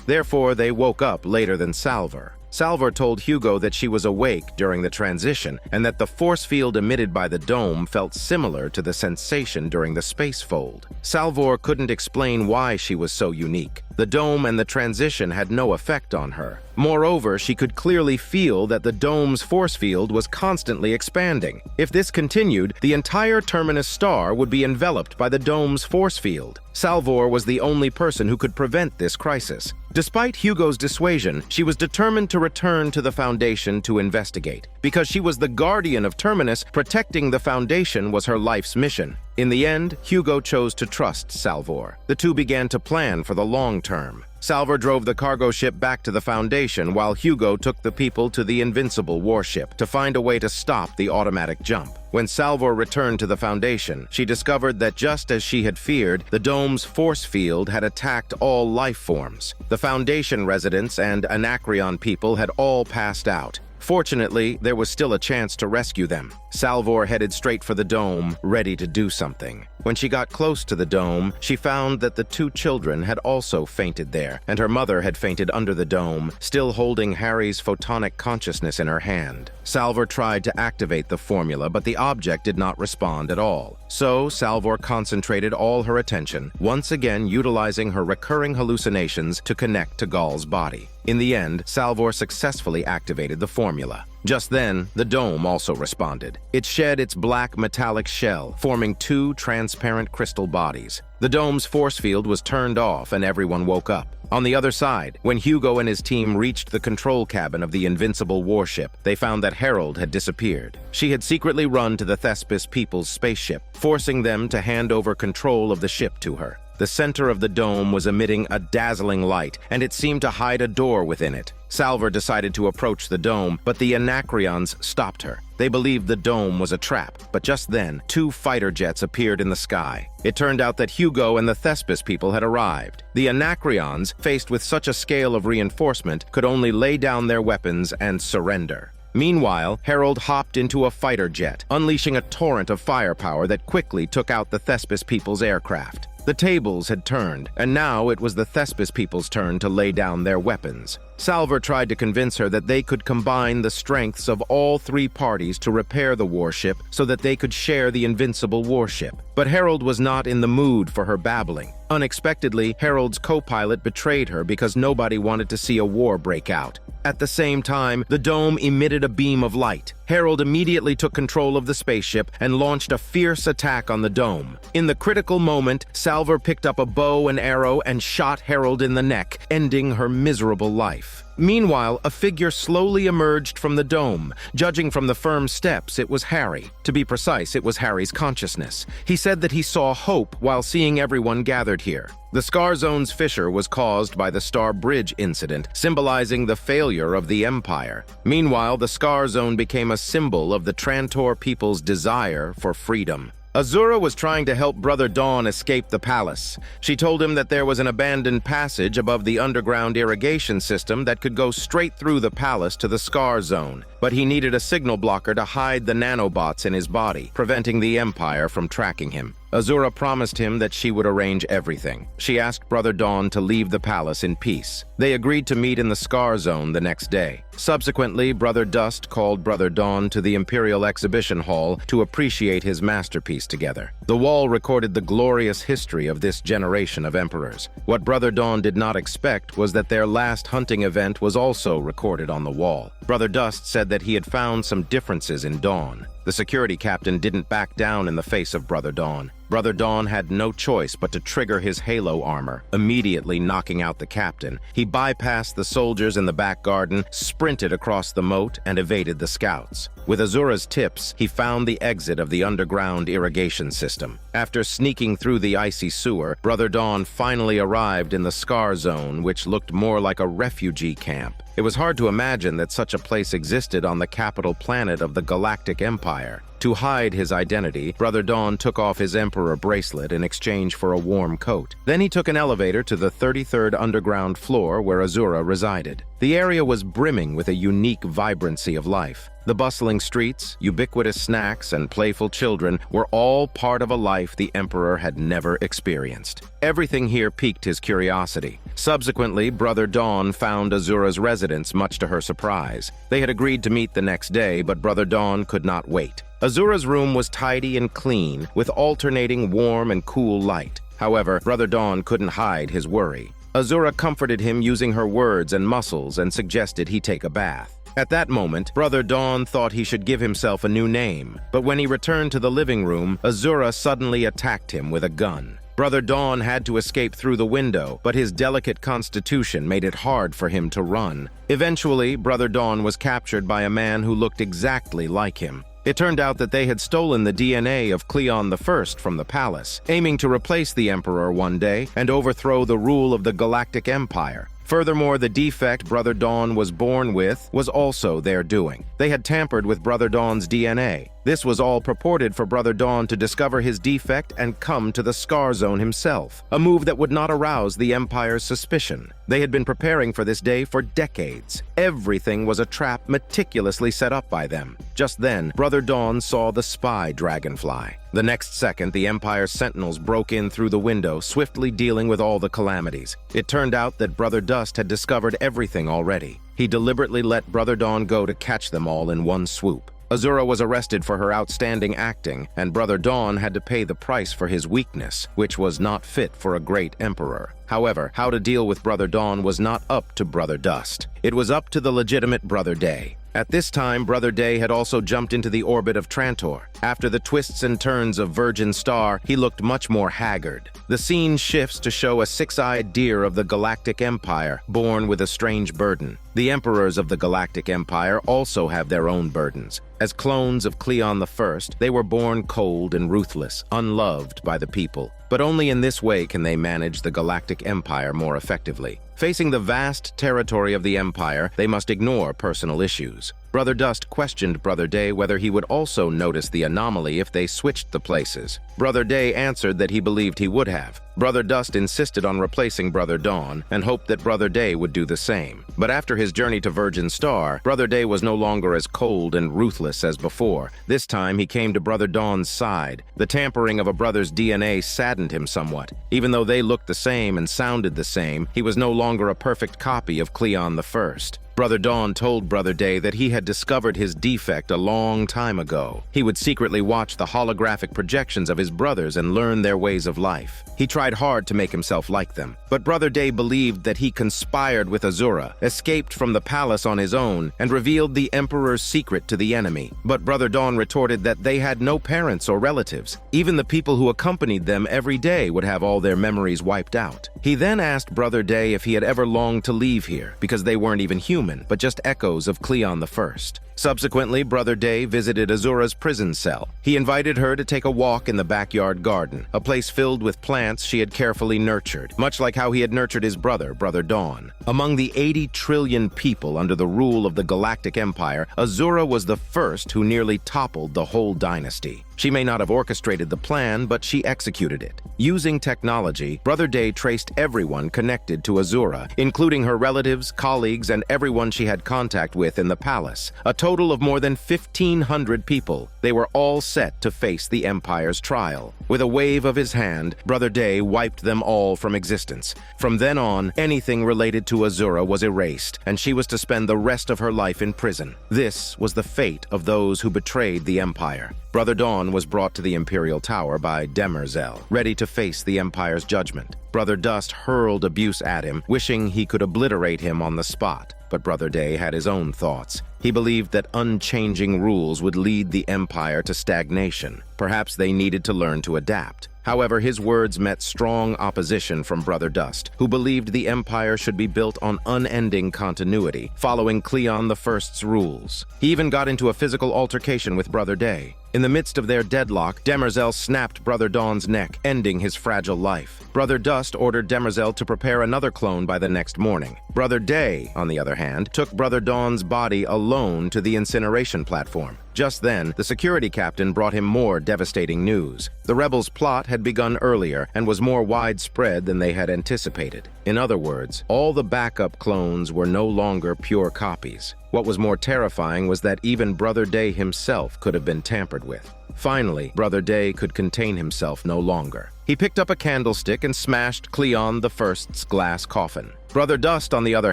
Therefore, they woke up later than Salvor. Salvor told Hugo that she was awake during the transition and that the force field emitted by the dome felt similar to the sensation during the space fold. Salvor couldn't explain why she was so unique. The dome and the transition had no effect on her. Moreover, she could clearly feel that the dome's force field was constantly expanding. If this continued, the entire Terminus star would be enveloped by the dome's force field. Salvor was the only person who could prevent this crisis. Despite Hugo's dissuasion, she was determined to return to the Foundation to investigate. Because she was the guardian of Terminus, protecting the Foundation was her life's mission. In the end, Hugo chose to trust Salvor. The two began to plan for the long term. Salvor drove the cargo ship back to the Foundation while Hugo took the people to the invincible warship to find a way to stop the automatic jump. When Salvor returned to the Foundation, she discovered that just as she had feared, the dome's force field had attacked all life forms. The Foundation residents and Anacreon people had all passed out. Fortunately, there was still a chance to rescue them. Salvor headed straight for the dome, ready to do something. When she got close to the dome, she found that the two children had also fainted there, and her mother had fainted under the dome, still holding Harry's photonic consciousness in her hand. Salvor tried to activate the formula, but the object did not respond at all. So, Salvor concentrated all her attention, once again utilizing her recurring hallucinations to connect to Gaul's body. In the end, Salvor successfully activated the formula. Just then, the dome also responded. It shed its black metallic shell, forming two transparent crystal bodies. The dome's force field was turned off and everyone woke up. On the other side, when Hugo and his team reached the control cabin of the invincible warship, they found that Harold had disappeared. She had secretly run to the Thespis people's spaceship, forcing them to hand over control of the ship to her. The center of the dome was emitting a dazzling light, and it seemed to hide a door within it. Salvor decided to approach the dome, but the Anacreons stopped her. They believed the dome was a trap, but just then, two fighter jets appeared in the sky. It turned out that Hugo and the Thespis people had arrived. The Anacreons, faced with such a scale of reinforcement, could only lay down their weapons and surrender. Meanwhile, Harold hopped into a fighter jet, unleashing a torrent of firepower that quickly took out the Thespis people's aircraft. The tables had turned, and now it was the Thespis people's turn to lay down their weapons. Salvor tried to convince her that they could combine the strengths of all three parties to repair the warship so that they could share the invincible warship. But Harold was not in the mood for her babbling. Unexpectedly, Harold's co-pilot betrayed her because nobody wanted to see a war break out. At the same time, the dome emitted a beam of light. Harold immediately took control of the spaceship and launched a fierce attack on the dome. In the critical moment, Salvor picked up a bow and arrow and shot Harold in the neck, ending her miserable life. Meanwhile, a figure slowly emerged from the dome. Judging from the firm steps, it was Harry. To be precise, it was Harry's consciousness. He said that he saw hope while seeing everyone gathered here. The Scar Zone's fissure was caused by the Star Bridge incident, symbolizing the failure of the Empire. Meanwhile, the Scar Zone became a symbol of the Trantor people's desire for freedom. Azura was trying to help Brother Dawn escape the palace. She told him that there was an abandoned passage above the underground irrigation system that could go straight through the palace to the Scar Zone, but he needed a signal blocker to hide the nanobots in his body, preventing the Empire from tracking him. Azura promised him that she would arrange everything. She asked Brother Dawn to leave the palace in peace. They agreed to meet in the Scar Zone the next day. Subsequently, Brother Dust called Brother Dawn to the Imperial Exhibition Hall to appreciate his masterpiece together. The wall recorded the glorious history of this generation of emperors. What Brother Dawn did not expect was that their last hunting event was also recorded on the wall. Brother Dust said that he had found some differences in Dawn. The security captain didn't back down in the face of Brother Dawn. Brother Dawn had no choice but to trigger his halo armor, immediately knocking out the captain. He bypassed the soldiers in the back garden, sprinted across the moat, and evaded the scouts. With Azura's tips, he found the exit of the underground irrigation system. After sneaking through the icy sewer, Brother Dawn finally arrived in the Scar Zone, which looked more like a refugee camp. It was hard to imagine that such a place existed on the capital planet of the Galactic Empire. To hide his identity, Brother Dawn took off his Emperor bracelet in exchange for a warm coat. Then he took an elevator to the 33rd underground floor where Azura resided. The area was brimming with a unique vibrancy of life. The bustling streets, ubiquitous snacks, and playful children were all part of a life the Emperor had never experienced. Everything here piqued his curiosity. Subsequently, Brother Dawn found Azura's residence, much to her surprise. They had agreed to meet the next day, but Brother Dawn could not wait. Azura's room was tidy and clean, with alternating warm and cool light. However, Brother Dawn couldn't hide his worry. Azura comforted him using her words and muscles and suggested he take a bath. At that moment, Brother Dawn thought he should give himself a new name, but when he returned to the living room, Azura suddenly attacked him with a gun. Brother Dawn had to escape through the window, but his delicate constitution made it hard for him to run. Eventually, Brother Dawn was captured by a man who looked exactly like him. It turned out that they had stolen the DNA of Cleon I from the palace, aiming to replace the Emperor one day and overthrow the rule of the Galactic Empire. Furthermore, the defect Brother Dawn was born with was also their doing. They had tampered with Brother Dawn's DNA. This was all purported for Brother Dawn to discover his defect and come to the Scar Zone himself, a move that would not arouse the Empire's suspicion. They had been preparing for this day for decades. Everything was a trap meticulously set up by them. Just then, Brother Dawn saw the spy dragonfly. The next second, the Empire's sentinels broke in through the window, swiftly dealing with all the calamities. It turned out that Brother Dust had discovered everything already. He deliberately let Brother Dawn go to catch them all in one swoop. Azura was arrested for her outstanding acting, and Brother Dawn had to pay the price for his weakness, which was not fit for a great emperor. However, how to deal with Brother Dawn was not up to Brother Dust. It was up to the legitimate Brother Day. At this time, Brother Day had also jumped into the orbit of Trantor. After the twists and turns of Virgin Star, he looked much more haggard. The scene shifts to show a six-eyed deer of the Galactic Empire, born with a strange burden. The emperors of the Galactic Empire also have their own burdens. As clones of Cleon I, they were born cold and ruthless, unloved by the people. But only in this way can they manage the Galactic Empire more effectively. Facing the vast territory of the Empire, they must ignore personal issues. Brother Dust questioned Brother Day whether he would also notice the anomaly if they switched the places. Brother Day answered that he believed he would have. Brother Dust insisted on replacing Brother Dawn and hoped that Brother Day would do the same. But after his journey to Virgin Star, Brother Day was no longer as cold and ruthless as before. This time he came to Brother Dawn's side. The tampering of a brother's DNA saddened him somewhat. Even though they looked the same and sounded the same, he was no longer a perfect copy of Cleon I. Brother Dawn told Brother Day that he had discovered his defect a long time ago. He would secretly watch the holographic projections of his brothers and learn their ways of life. He tried hard to make himself like them. But Brother Day believed that he conspired with Azura, escaped from the palace on his own, and revealed the Emperor's secret to the enemy. But Brother Dawn retorted that they had no parents or relatives. Even the people who accompanied them every day would have all their memories wiped out. He then asked Brother Day if he had ever longed to leave here, because they weren't even human, but just echoes of Cleon I. Subsequently, Brother Day visited Azura's prison cell. He invited her to take a walk in the backyard garden, a place filled with plants she had carefully nurtured, much like how he had nurtured his brother, Brother Dawn. Among the 80 trillion people under the rule of the Galactic Empire, Azura was the first who nearly toppled the whole dynasty. She may not have orchestrated the plan, but she executed it. Using technology, Brother Day traced everyone connected to Azura, including her relatives, colleagues, and everyone she had contact with in the palace. A total of more than 1,500 people. They were all set to face the Empire's trial. With a wave of his hand, Brother Day wiped them all from existence. From then on, anything related to Azura was erased, and she was to spend the rest of her life in prison. This was the fate of those who betrayed the Empire. Brother Dawn was brought to the Imperial Tower by Demerzel, ready to face the Empire's judgment. Brother Dust hurled abuse at him, wishing he could obliterate him on the spot. But Brother Day had his own thoughts. He believed that unchanging rules would lead the Empire to stagnation. Perhaps they needed to learn to adapt. However, his words met strong opposition from Brother Dust, who believed the Empire should be built on unending continuity, following Cleon the First's rules. He even got into a physical altercation with Brother Day. In the midst of their deadlock, Demerzel snapped Brother Dawn's neck, ending his fragile life. Brother Dust ordered Demerzel to prepare another clone by the next morning. Brother Day, on the other hand, took Brother Dawn's body alone to the incineration platform. Just then, the security captain brought him more devastating news. The rebels' plot had begun earlier and was more widespread than they had anticipated. In other words, all the backup clones were no longer pure copies. What was more terrifying was that even Brother Day himself could have been tampered with. Finally, Brother Day could contain himself no longer. He picked up a candlestick and smashed Cleon the First's glass coffin. Brother Dust, on the other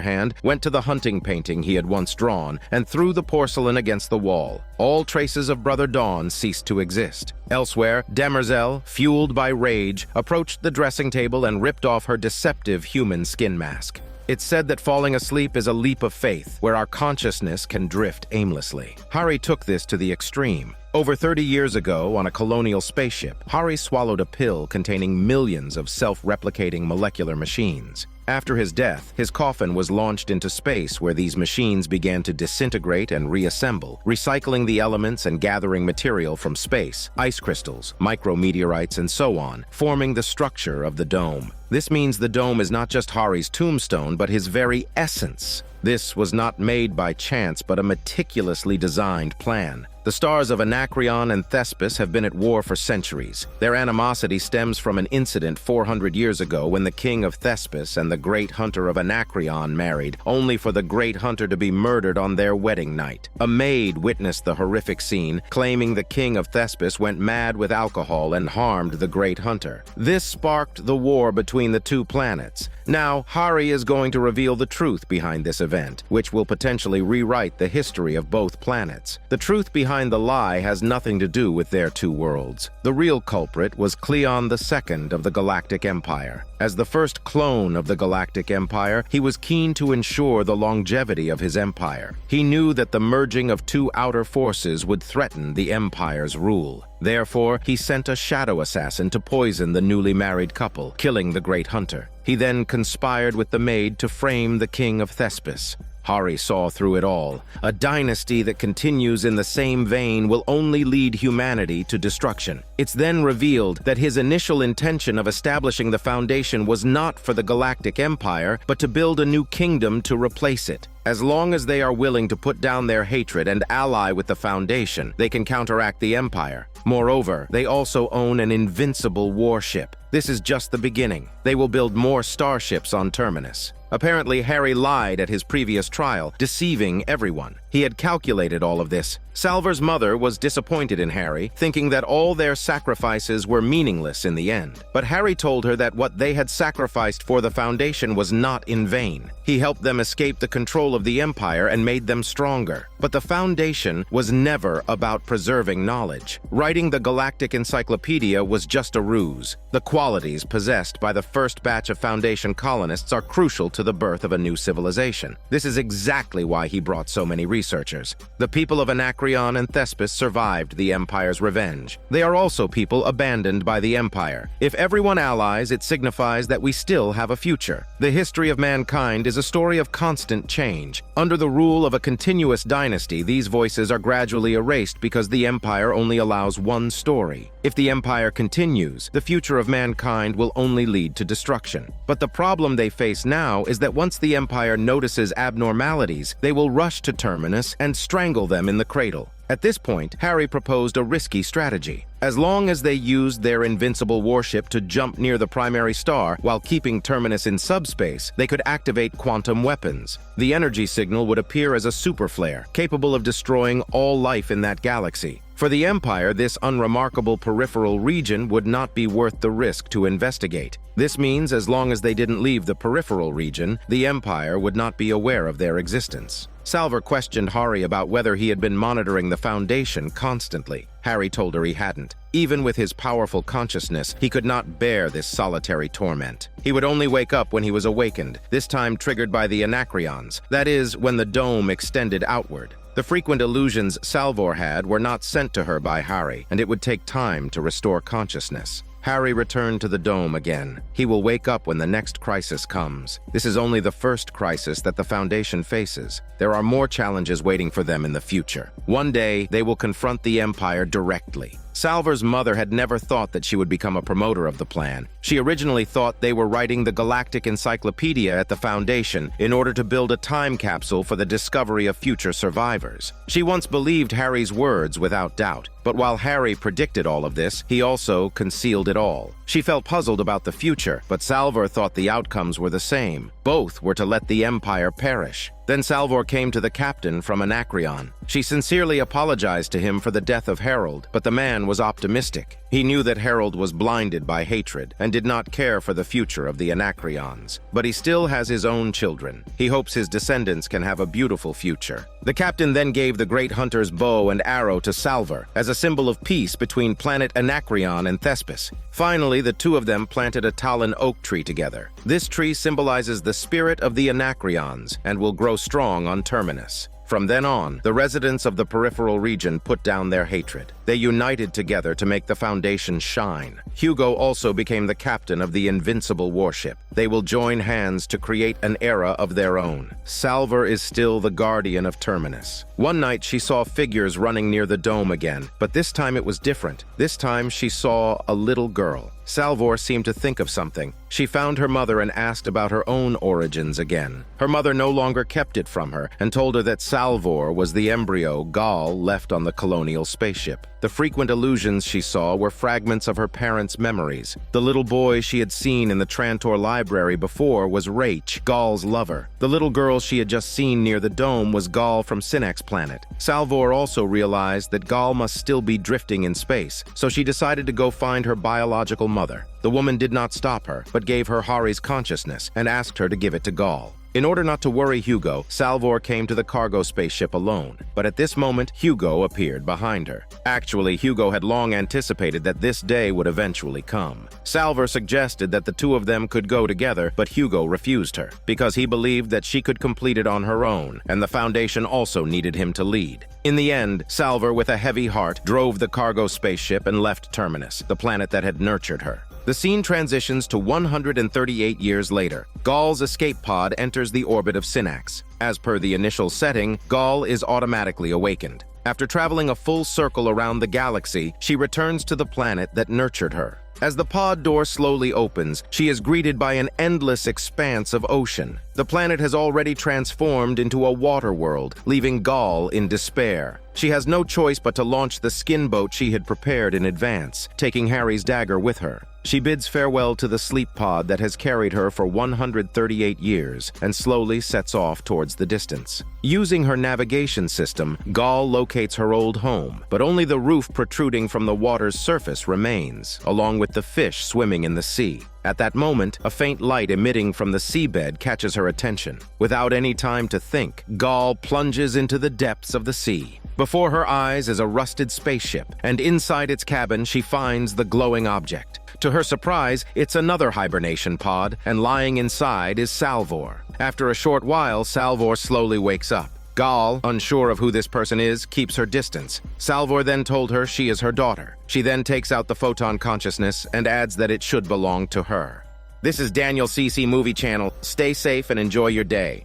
hand, went to the hunting painting he had once drawn and threw the porcelain against the wall. All traces of Brother Dawn ceased to exist. Elsewhere, Demerzel, fueled by rage, approached the dressing table and ripped off her deceptive human skin mask. It's said that falling asleep is a leap of faith, where our consciousness can drift aimlessly. Hari took this to the extreme. Over 30 years ago, on a colonial spaceship, Hari swallowed a pill containing millions of self-replicating molecular machines. After his death, his coffin was launched into space where these machines began to disintegrate and reassemble, recycling the elements and gathering material from space, ice crystals, micrometeorites, and so on, forming the structure of the dome. This means the dome is not just Hari's tombstone, but his very essence. This was not made by chance, but a meticulously designed plan. The stars of Anacreon and Thespis have been at war for centuries. Their animosity stems from an incident 400 years ago when the king of Thespis and the great hunter of Anacreon married, only for the great hunter to be murdered on their wedding night. A maid witnessed the horrific scene, claiming the king of Thespis went mad with alcohol and harmed the great hunter. This sparked the war between the two planets. Now, Hari is going to reveal the truth behind this event, which will potentially rewrite the history of both planets. The truth behind the lie has nothing to do with their two worlds. The real culprit was Cleon II of the Galactic Empire. As the first clone of the Galactic Empire, he was keen to ensure the longevity of his empire. He knew that the merging of two outer forces would threaten the Empire's rule. Therefore, he sent a shadow assassin to poison the newly married couple, killing the great hunter. He then conspired with the maid to frame the king of Thespis. Hari saw through it all. A dynasty that continues in the same vein will only lead humanity to destruction. It's then revealed that his initial intention of establishing the foundation was not for the Galactic Empire, but to build a new kingdom to replace it. As long as they are willing to put down their hatred and ally with the Foundation, they can counteract the Empire. Moreover, they also own an invincible warship. This is just the beginning. They will build more starships on Terminus. Apparently, Hari lied at his previous trial, deceiving everyone. He had calculated all of this. Salvor's mother was disappointed in Hari, thinking that all their sacrifices were meaningless in the end. But Hari told her that what they had sacrificed for the Foundation was not in vain. He helped them escape the control of the Empire and made them stronger. But the Foundation was never about preserving knowledge. Writing the Galactic Encyclopedia was just a ruse. The qualities possessed by the first batch of Foundation colonists are crucial to the birth of a new civilization. This is exactly why he brought so many researchers. The people of Anacreon and Thespis survived the Empire's revenge. They are also people abandoned by the Empire. If everyone allies, it signifies that we still have a future. The history of mankind is a story of constant change. Under the rule of a continuous dynasty, these voices are gradually erased because the Empire only allows one story. If the Empire continues, the future of mankind will only lead to destruction. But the problem they face now is that once the Empire notices abnormalities, they will rush to Terminus and strangle them in the cradle. At this point, Harry proposed a risky strategy. As long as they used their invincible warship to jump near the primary star while keeping Terminus in subspace, they could activate quantum weapons. The energy signal would appear as a super flare, capable of destroying all life in that galaxy. For the Empire, this unremarkable peripheral region would not be worth the risk to investigate. This means as long as they didn't leave the peripheral region, the Empire would not be aware of their existence. Salvor questioned Harry about whether he had been monitoring the Foundation constantly. Harry told her he hadn't. Even with his powerful consciousness, he could not bear this solitary torment. He would only wake up when he was awakened, this time triggered by the Anacreons, that is, when the dome extended outward. The frequent illusions Salvor had were not sent to her by Harry, and it would take time to restore consciousness. Harry returned to the dome again. He will wake up when the next crisis comes. This is only the first crisis that the Foundation faces. There are more challenges waiting for them in the future. One day, they will confront the Empire directly. Salvor's mother had never thought that she would become a promoter of the plan. She originally thought they were writing the Galactic Encyclopedia at the Foundation in order to build a time capsule for the discovery of future survivors. She once believed Harry's words without doubt, but while Harry predicted all of this, he also concealed it all. She felt puzzled about the future, but Salvor thought the outcomes were the same. Both were to let the Empire perish. Then Salvor came to the captain from Anacreon. She sincerely apologized to him for the death of Harold, but the man was optimistic. He knew that Harold was blinded by hatred and did not care for the future of the Anacreons. But he still has his own children. He hopes his descendants can have a beautiful future. The captain then gave the great hunter's bow and arrow to Salvor as a symbol of peace between planet Anacreon and Thespis. Finally, the two of them planted a Talon oak tree together. This tree symbolizes the spirit of the Anacreons and will grow strong on Terminus. From then on, the residents of the peripheral region put down their hatred. They united together to make the Foundation shine. Hugo also became the captain of the invincible warship. They will join hands to create an era of their own. Salvor is still the guardian of Terminus. One night she saw figures running near the dome again, but this time it was different. This time she saw a little girl. Salvor seemed to think of something. She found her mother and asked about her own origins again. Her mother no longer kept it from her and told her that Salvor was the embryo Gal left on the colonial spaceship. The frequent illusions she saw were fragments of her parents' memories. The little boy she had seen in the Trantor library before was Rach, Gal's lover. The little girl she had just seen near the dome was Gal from Synnax planet. Salvor also realized that Gal must still be drifting in space, so she decided to go find her biological mother. The woman did not stop her, but gave her Hari's consciousness and asked her to give it to Gal. In order not to worry Hugo, Salvor came to the cargo spaceship alone, but at this moment, Hugo appeared behind her. Actually, Hugo had long anticipated that this day would eventually come. Salvor suggested that the two of them could go together, but Hugo refused her, because he believed that she could complete it on her own, and the Foundation also needed him to lead. In the end, Salvor, with a heavy heart, drove the cargo spaceship and left Terminus, the planet that had nurtured her. The scene transitions to 138 years later. Gal's escape pod enters the orbit of Synnax. As per the initial setting, Gal is automatically awakened. After traveling a full circle around the galaxy, she returns to the planet that nurtured her. As the pod door slowly opens, she is greeted by an endless expanse of ocean. The planet has already transformed into a water world, leaving Gal in despair. She has no choice but to launch the skin boat she had prepared in advance, taking Harry's dagger with her. She bids farewell to the sleep pod that has carried her for 138 years and slowly sets off towards the distance. Using her navigation system, Gal locates her old home, but only the roof protruding from the water's surface remains, along with the fish swimming in the sea. At that moment, a faint light emitting from the seabed catches her attention. Without any time to think, Gal plunges into the depths of the sea. Before her eyes is a rusted spaceship, and inside its cabin she finds the glowing object. To her surprise, it's another hibernation pod, and lying inside is Salvor. After a short while, Salvor slowly wakes up. Gal, unsure of who this person is, keeps her distance. Salvor then told her she is her daughter. She then takes out the photon consciousness and adds that it should belong to her. This is Daniel CC Movie Channel. Stay safe and enjoy your day.